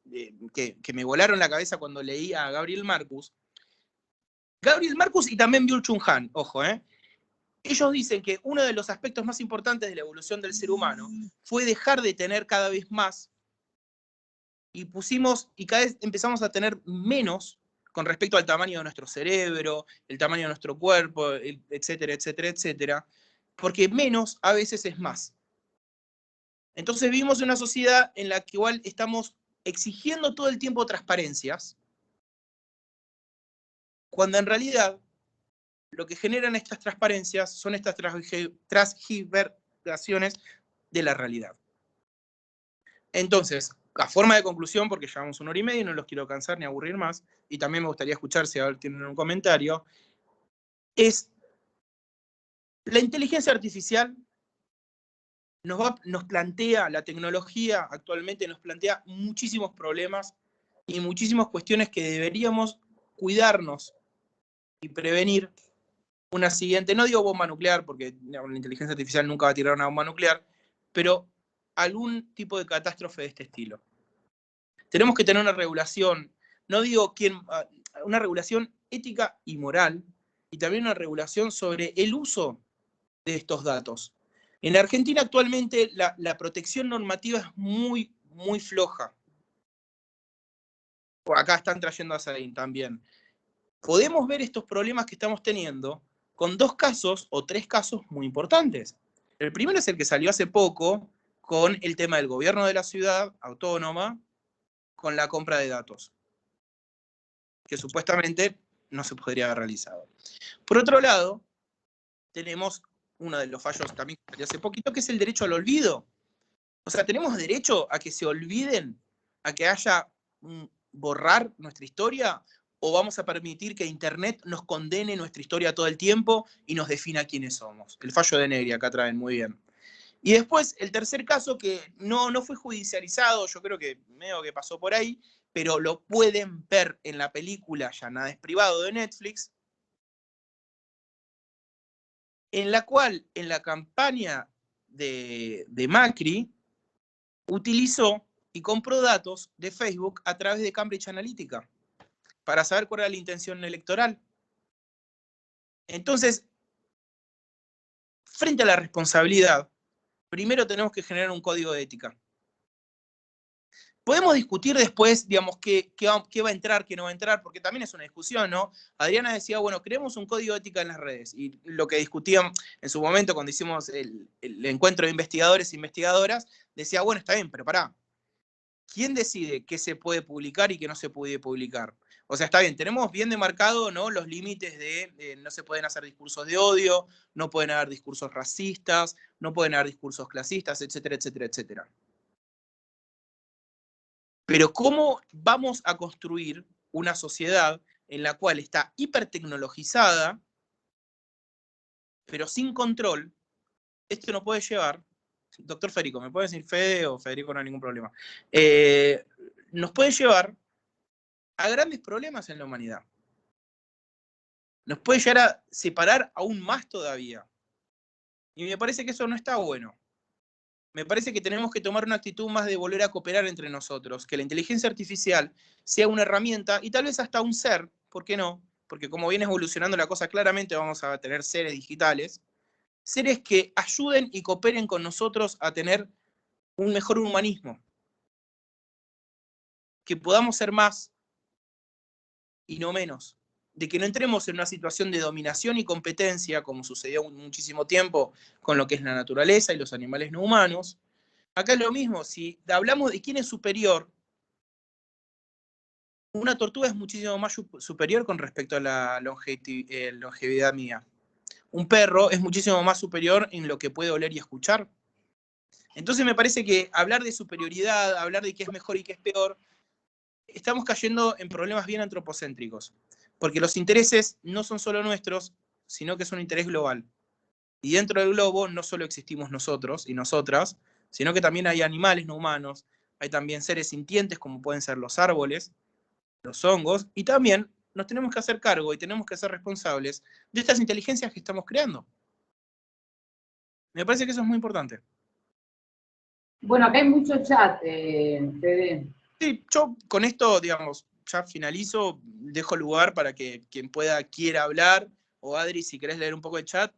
que me volaron la cabeza cuando leí a Gabriel Marcus y también Byung-Chul Han, ojo, ellos dicen que uno de los aspectos más importantes de la evolución del ser humano fue dejar de tener cada vez más y cada vez empezamos a tener menos con respecto al tamaño de nuestro cerebro, el tamaño de nuestro cuerpo, etcétera, etcétera, etcétera, porque menos a veces es más. Entonces vivimos en una sociedad en la que igual estamos exigiendo todo el tiempo transparencias, cuando en realidad lo que generan estas transparencias son estas transgiversaciones de la realidad. Entonces, a forma de conclusión, porque llevamos 1 hora y media y no los quiero cansar ni aburrir más, y también me gustaría escuchar si tienen un comentario, es la inteligencia artificial nos plantea, la tecnología actualmente nos plantea muchísimos problemas y muchísimas cuestiones que deberíamos cuidarnos y prevenir una siguiente, no digo bomba nuclear, porque la inteligencia artificial nunca va a tirar una bomba nuclear, pero algún tipo de catástrofe de este estilo. Tenemos que tener una regulación, no digo una regulación ética y moral, y también una regulación sobre el uso de estos datos. En Argentina actualmente la protección normativa es muy, muy floja. Por acá están trayendo a Saín también. Podemos ver estos problemas que estamos teniendo con 2 casos o 3 casos muy importantes. El primero es el que salió hace poco con el tema del gobierno de la ciudad autónoma con la compra de datos, que supuestamente no se podría haber realizado. Por otro lado, tenemos uno de los fallos también que salió hace poquito, que es el derecho al olvido. O sea, tenemos derecho a que se olviden, a que haya borrar nuestra historia o vamos a permitir que Internet nos condene nuestra historia todo el tiempo y nos defina quiénes somos? El fallo de Negri, acá traen, muy bien. Y después, el tercer caso que no fue judicializado, yo creo que medio que pasó por ahí, pero lo pueden ver en la película Ya nada es privado de Netflix, en la cual, en la campaña de Macri, utilizó y compró datos de Facebook a través de Cambridge Analytica para saber cuál era la intención electoral. Entonces, frente a la responsabilidad, primero tenemos que generar un código de ética. Podemos discutir después, digamos, qué va a entrar, qué no va a entrar, porque también es una discusión, ¿no? Adriana decía, bueno, creemos un código de ética en las redes. Y lo que discutían en su momento cuando hicimos el encuentro de investigadores e investigadoras, decía, bueno, está bien, pero pará. ¿Quién decide qué se puede publicar y qué no se puede publicar? O sea, está bien, tenemos bien demarcado, ¿no?, los límites de no se pueden hacer discursos de odio, no pueden haber discursos racistas, no pueden haber discursos clasistas, etcétera, etcétera, etcétera. Pero ¿cómo vamos a construir una sociedad en la cual está hipertecnologizada, pero sin control? Esto nos puede llevar, doctor Federico, ¿me puede decir Fede o Federico? No hay ningún problema. Nos puede llevar a grandes problemas en la humanidad. Nos puede llegar a separar aún más todavía. Y me parece que eso no está bueno. Me parece que tenemos que tomar una actitud más de volver a cooperar entre nosotros, que la inteligencia artificial sea una herramienta y tal vez hasta un ser, ¿por qué no? Porque como viene evolucionando la cosa, claramente vamos a tener seres digitales, seres que ayuden y cooperen con nosotros a tener un mejor humanismo. Que podamos ser más y no menos. De que no entremos en una situación de dominación y competencia, como sucedió muchísimo tiempo con lo que es la naturaleza y los animales no humanos. Acá es lo mismo, si hablamos de quién es superior, una tortuga es muchísimo más superior con respecto a la longevidad mía. Un perro es muchísimo más superior en lo que puede oler y escuchar. Entonces me parece que hablar de superioridad, hablar de qué es mejor y qué es peor, estamos cayendo en problemas bien antropocéntricos. Porque los intereses no son solo nuestros, sino que es un interés global. Y dentro del globo no solo existimos nosotros y nosotras, sino que también hay animales no humanos, hay también seres sintientes como pueden ser los árboles, los hongos, y también nos tenemos que hacer cargo y tenemos que ser responsables de estas inteligencias que estamos creando. Me parece que eso es muy importante. Bueno, acá hay mucho chat, Fede. Sí, yo con esto, digamos, ya finalizo, dejo lugar para que quien quiera hablar, o Adri, si querés leer un poco de chat,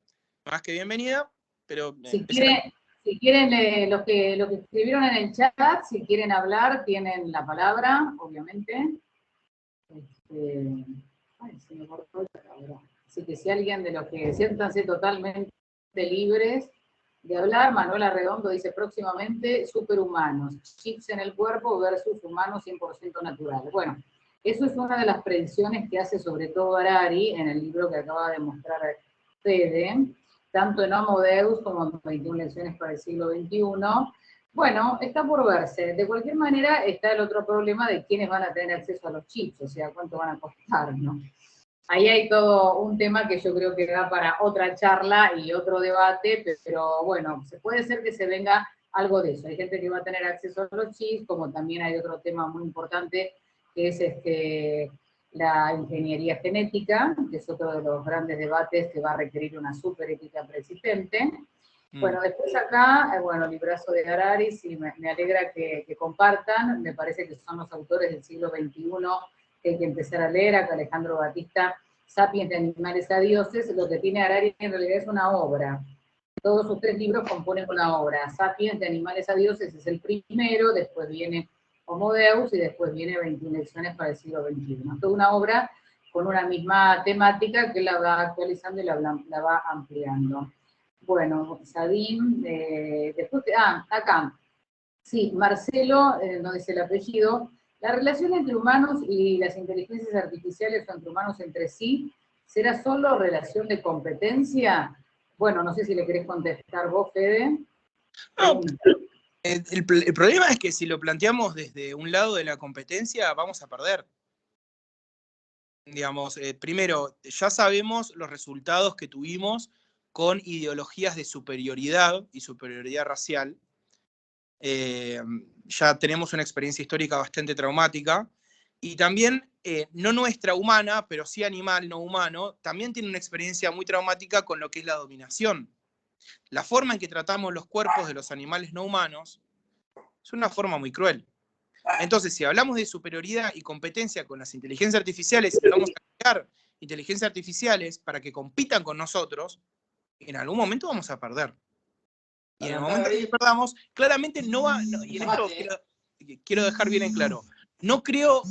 más que bienvenida, pero Si quieren los que escribieron en el chat, si quieren hablar, tienen la palabra, obviamente. Ay, se me cortó la palabra. Así que si alguien de los que siéntanse totalmente libres de hablar, Manuela Redondo dice próximamente superhumanos, chips en el cuerpo versus humanos 100% naturales. Bueno, eso es una de las predicciones que hace sobre todo Harari en el libro que acaba de mostrar Fede, tanto en Homo Deus como en 21 lecciones para el siglo XXI. Bueno, está por verse. De cualquier manera, está el otro problema de quiénes van a tener acceso a los chips, o sea, cuánto van a costar, ¿no? Ahí hay todo un tema que yo creo que da para otra charla y otro debate, pero bueno, puede ser que se venga algo de eso. Hay gente que va a tener acceso a los chips, como también hay otro tema muy importante, que es la ingeniería genética, que es otro de los grandes debates que va a requerir una superética persistente. Bueno, después acá, bueno, librazo de Harari, sí, me alegra que compartan, me parece que son los autores del siglo XXI que hay que empezar a leer. Acá Alejandro Batista, Sapiens de animales a dioses. Lo que tiene Harari en realidad es una obra. Todos sus 3 libros componen una obra. Sapiens de animales a dioses es el primero, después viene Homo Deus y después viene 21 lecciones para el siglo XXI. Toda una obra con una misma temática que la va actualizando y la va ampliando. Bueno, Sabín, después, acá, sí, Marcelo, no dice el apellido, la relación entre humanos y las inteligencias artificiales o entre humanos entre sí, ¿será solo relación de competencia? Bueno, no sé si le querés contestar vos, Fede. No, El problema es que si lo planteamos desde un lado de la competencia, vamos a perder. Digamos, primero, ya sabemos los resultados que tuvimos con ideologías de superioridad y superioridad racial. Ya tenemos una experiencia histórica bastante traumática. Y también, no nuestra humana, pero sí animal, no humano, también tiene una experiencia muy traumática con lo que es la dominación. La forma en que tratamos los cuerpos de los animales no humanos es una forma muy cruel. Entonces, si hablamos de superioridad y competencia con las inteligencias artificiales y vamos a crear inteligencias artificiales para que compitan con nosotros, en algún momento vamos a perder. Y en el momento en que perdamos, claramente no va, y en esto quiero dejar bien en claro, no creo,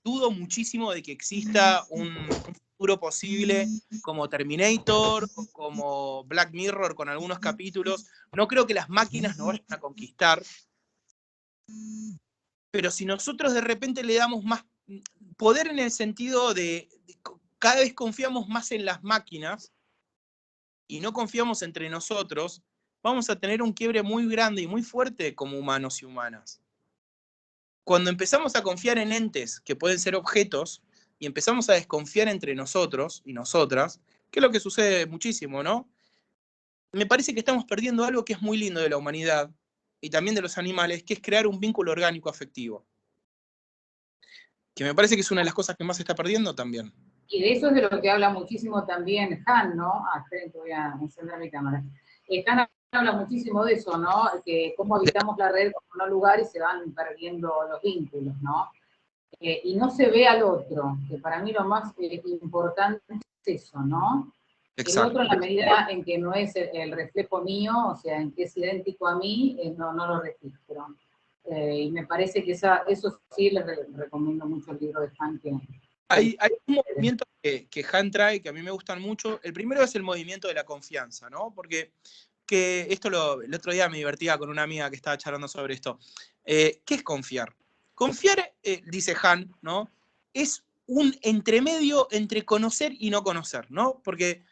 dudo muchísimo de que exista un futuro posible como Terminator, o como Black Mirror con algunos capítulos. No creo que las máquinas nos vayan a conquistar. Pero si nosotros de repente le damos más poder en el sentido de cada vez confiamos más en las máquinas y no confiamos entre nosotros, vamos a tener un quiebre muy grande y muy fuerte como humanos y humanas. Cuando empezamos a confiar en entes que pueden ser objetos y empezamos a desconfiar entre nosotros y nosotras, que es lo que sucede muchísimo, ¿no? Me parece que estamos perdiendo algo que es muy lindo de la humanidad y también de los animales, que es crear un vínculo orgánico afectivo. Que me parece que es una de las cosas que más se está perdiendo también. Y de eso es de lo que habla muchísimo también Han, ¿no? Esperen que voy a encender mi cámara. Han habla muchísimo de eso, ¿no? Que cómo habitamos la red en un lugar y se van perdiendo los vínculos, ¿no? Y no se ve al otro, que para mí lo más importante es eso, ¿no? Exacto. El otro, en la medida en que no es el reflejo mío, o sea, en que es idéntico a mí, no lo registro. Y me parece que eso sí les recomiendo mucho el libro de Han. Hay un movimiento que Han trae que a mí me gustan mucho. El primero es el movimiento de la confianza, ¿no? Porque el otro día me divertía con una amiga que estaba charlando sobre esto. ¿Qué es confiar? Confiar, dice Han, ¿no? Es un entremedio entre conocer y no conocer, ¿no? Porque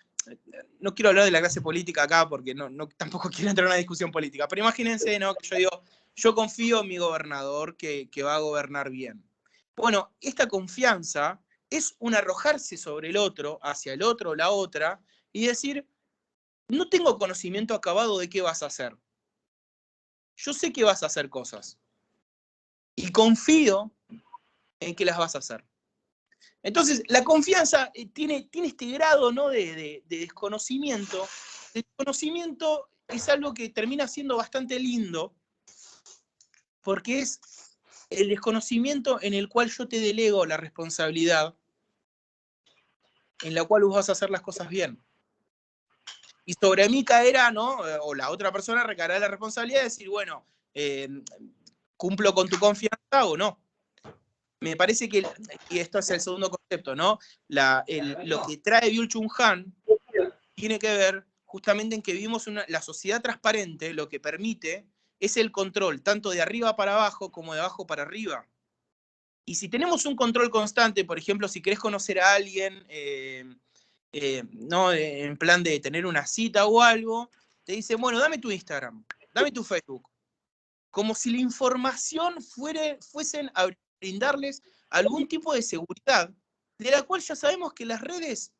no quiero hablar de la clase política acá porque tampoco quiero entrar en una discusión política, pero imagínense, ¿no? Que yo digo, yo confío en mi gobernador que va a gobernar bien. Bueno, esta confianza es un arrojarse sobre el otro, hacia el otro o la otra, y decir, no tengo conocimiento acabado de qué vas a hacer. Yo sé que vas a hacer cosas. Y confío en que las vas a hacer. Entonces, la confianza tiene este grado, ¿no? de desconocimiento. El desconocimiento es algo que termina siendo bastante lindo, porque es el desconocimiento en el cual yo te delego la responsabilidad, en la cual vos vas a hacer las cosas bien. Y sobre mí caerá, ¿no? O la otra persona recaerá la responsabilidad de decir, bueno, ¿cumplo con tu confianza o no? Me parece que, y esto es el segundo concepto, ¿no? Lo que trae Byung-Chul Han tiene que ver justamente en que vivimos la sociedad transparente, lo que permite es el control, tanto de arriba para abajo como de abajo para arriba. Y si tenemos un control constante, por ejemplo, si querés conocer a alguien, ¿no? En plan de tener una cita o algo, te dice, bueno, dame tu Instagram, dame tu Facebook. Como si la información fuesen a brindarles algún tipo de seguridad, de la cual ya sabemos que las redes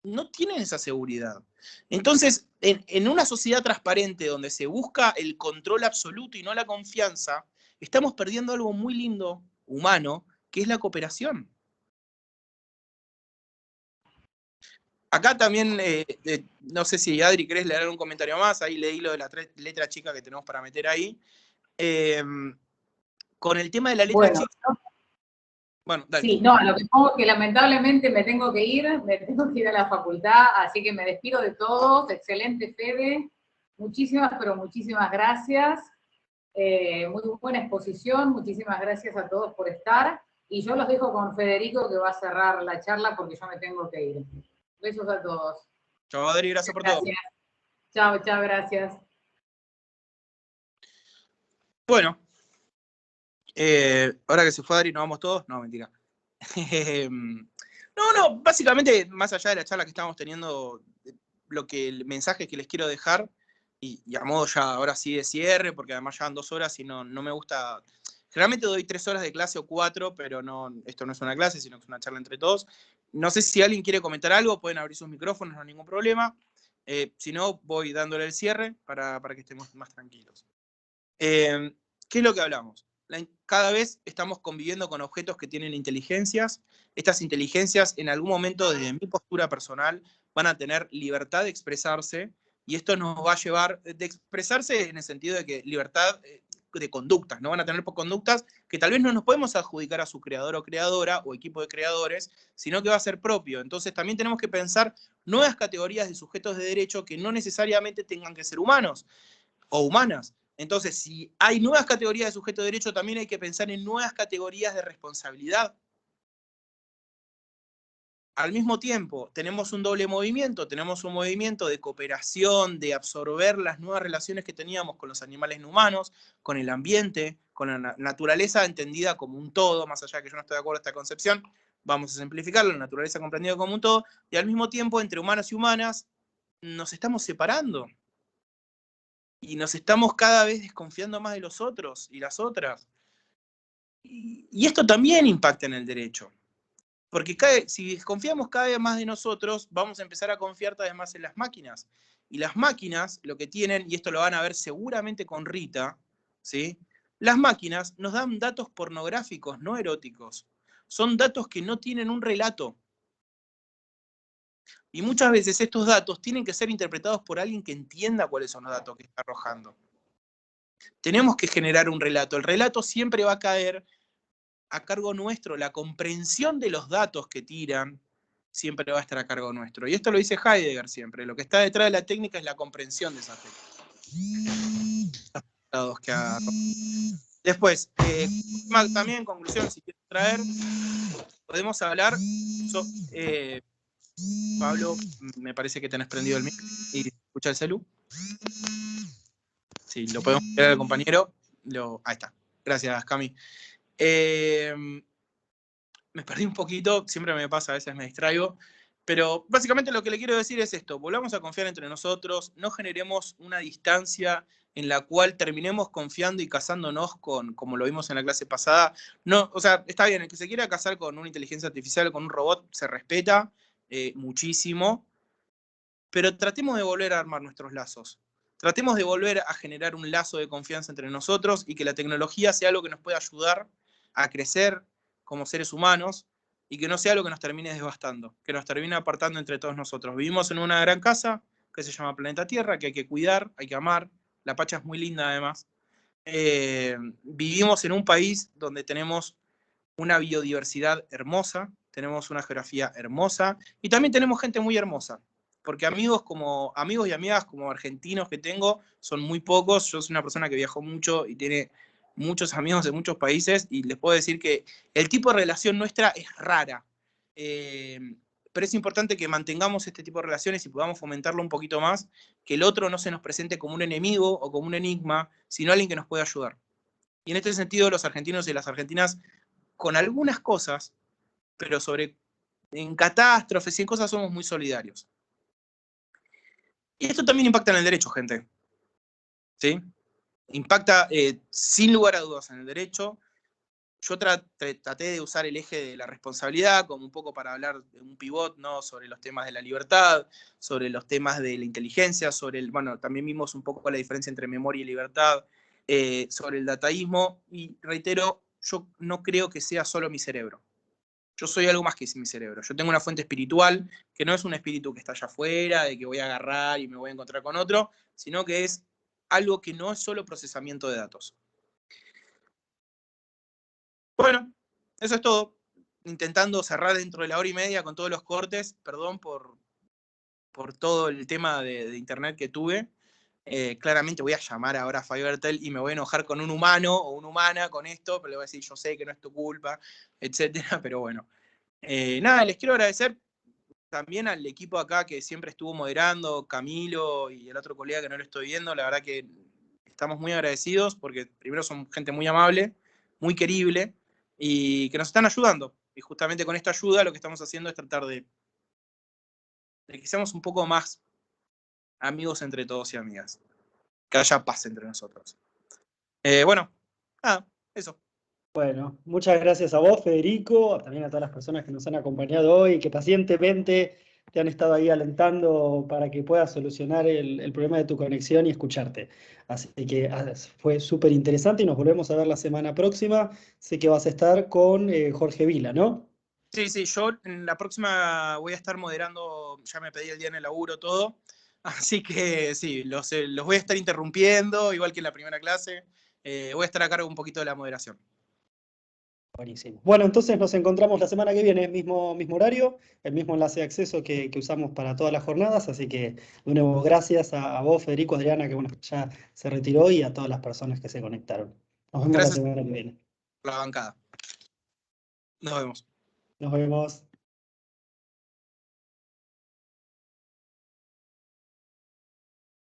no tienen esa seguridad. Entonces, en una sociedad transparente donde se busca el control absoluto y no la confianza, estamos perdiendo algo muy lindo, humano, que es la cooperación. Acá también, no sé si Adri querés leer un comentario más, ahí leí lo de la letra chica que tenemos para meter ahí. Con el tema de la letra chica... Bueno, dale. Sí, no, lo que pongo es que lamentablemente me tengo que ir a la facultad, así que me despido de todos. Excelente, Fede. Muchísimas, pero muchísimas gracias. Muy buena exposición, muchísimas gracias a todos por estar. Y yo los dejo con Federico, que va a cerrar la charla porque yo me tengo que ir. Besos a todos. Chao, Adri, gracias por todo. Chao, gracias. Bueno, ahora que se fue Adri, ¿nos vamos todos? No, mentira. No, básicamente, más allá de la charla que estamos teniendo, el mensaje que les quiero dejar, y a modo ya ahora sí de cierre, porque además ya van 2 horas y no me gusta. Generalmente doy 3 horas de clase o 4, pero no, esto no es una clase, sino que es una charla entre todos. No sé si alguien quiere comentar algo, pueden abrir sus micrófonos, no hay ningún problema. Si no, voy dándole el cierre para que estemos más tranquilos. ¿Qué es lo que hablamos? Cada vez estamos conviviendo con objetos que tienen inteligencias. Estas inteligencias, en algún momento, desde mi postura personal, van a tener libertad de expresarse, y esto nos va a llevar, de expresarse en el sentido de que libertad de conductas, ¿no? Van a tener conductas que tal vez no nos podemos adjudicar a su creador o creadora o equipo de creadores, sino que va a ser propio. Entonces también tenemos que pensar nuevas categorías de sujetos de derecho que no necesariamente tengan que ser humanos o humanas. Entonces, si hay nuevas categorías de sujeto de derecho, también hay que pensar en nuevas categorías de responsabilidad. Al mismo tiempo, tenemos un doble movimiento, tenemos un movimiento de cooperación, de absorber las nuevas relaciones que teníamos con los animales no humanos, con el ambiente, con la naturaleza entendida como un todo, más allá de que yo no estoy de acuerdo con esta concepción, vamos a simplificarlo, la naturaleza comprendida como un todo, y al mismo tiempo, entre humanos y humanas, nos estamos separando. Y nos estamos cada vez desconfiando más de los otros y las otras. Y esto también impacta en el derecho. Porque si desconfiamos cada vez más de nosotros, vamos a empezar a confiar cada vez más en las máquinas. Y las máquinas, lo que tienen, y esto lo van a ver seguramente con Rita, ¿sí? Las máquinas nos dan datos pornográficos, no eróticos. Son datos que no tienen un relato. Y muchas veces estos datos tienen que ser interpretados por alguien que entienda cuáles son los datos que está arrojando. Tenemos que generar un relato. El relato siempre va a caer a cargo nuestro. La comprensión de los datos que tiran siempre va a estar a cargo nuestro. Y esto lo dice Heidegger siempre. Lo que está detrás de la técnica es la comprensión de esa técnica. Después, también en conclusión, si quiero traer, podemos hablar Pablo, me parece que tenés prendido el mic y escucha el celu. Sí, lo podemos ver al compañero. Ahí está. Gracias, Cami. Me perdí un poquito, siempre me pasa, a veces me distraigo, pero básicamente lo que le quiero decir es esto: volvamos a confiar entre nosotros, no generemos una distancia en la cual terminemos confiando y casándonos como lo vimos en la clase pasada. No, o sea, está bien, el que se quiera casar con una inteligencia artificial, con un robot, se respeta muchísimo, pero tratemos de volver a armar nuestros lazos. Tratemos de volver a generar un lazo de confianza entre nosotros y que la tecnología sea algo que nos pueda ayudar a crecer como seres humanos y que no sea algo que nos termine devastando, que nos termine apartando entre todos nosotros. Vivimos en una gran casa que se llama Planeta Tierra, que hay que cuidar, hay que amar. La Pacha es muy linda además. Vivimos en un país donde tenemos una biodiversidad hermosa, tenemos una geografía hermosa y también tenemos gente muy hermosa. Porque amigos y amigas como argentinos que tengo son muy pocos. Yo soy una persona que viajó mucho y tiene muchos amigos de muchos países y les puedo decir que el tipo de relación nuestra es rara. Pero es importante que mantengamos este tipo de relaciones y podamos fomentarlo un poquito más, que el otro no se nos presente como un enemigo o como un enigma, sino alguien que nos pueda ayudar. Y en este sentido, los argentinos y las argentinas, con algunas cosas, pero en catástrofes y en cosas somos muy solidarios. Y esto también impacta en el derecho, gente. ¿Sí? Impacta sin lugar a dudas en el derecho. Yo traté de usar el eje de la responsabilidad como un poco para hablar de un pivot, ¿no? Sobre los temas de la libertad, sobre los temas de la inteligencia, bueno, también vimos un poco la diferencia entre memoria y libertad, sobre el dataísmo, y reitero, yo no creo que sea solo mi cerebro. Yo soy algo más que mi cerebro. Yo tengo una fuente espiritual que no es un espíritu que está allá afuera, de que voy a agarrar y me voy a encontrar con otro, sino que es algo que no es solo procesamiento de datos. Bueno, eso es todo. Intentando cerrar dentro de la hora y media con todos los cortes. Perdón por todo el tema de internet que tuve. Claramente voy a llamar ahora a Fivertel y me voy a enojar con un humano o una humana con esto, pero le voy a decir, yo sé que no es tu culpa, etcétera, pero bueno. Nada, les quiero agradecer también al equipo acá que siempre estuvo moderando, Camilo y el otro colega que no lo estoy viendo. La verdad que estamos muy agradecidos porque primero son gente muy amable, muy querible y que nos están ayudando. Y justamente con esta ayuda lo que estamos haciendo es tratar de que seamos un poco más amigos entre todos y amigas. que haya paz entre nosotros. Bueno, nada, eso. Bueno, muchas gracias a vos, Federico, también a todas las personas que nos han acompañado hoy, que pacientemente te han estado ahí alentando para que puedas solucionar el problema de tu conexión y escucharte. Así que fue súper interesante y nos volvemos a ver la semana próxima. Sé que vas a estar con Jorge Vila, ¿no? Sí, yo en la próxima voy a estar moderando, ya me pedí el día en el laburo, todo. Así que sí, los voy a estar interrumpiendo, igual que en la primera clase. Voy a estar a cargo un poquito de la moderación. Buenísimo. Bueno, entonces nos encontramos la semana que viene, mismo horario, el mismo enlace de acceso que usamos para todas las jornadas, así que de nuevo gracias a vos, Federico, Adriana, que bueno, ya se retiró, y a todas las personas que se conectaron. Nos vemos la Gracias semana que viene. por la bancada. Nos vemos. Nos vemos.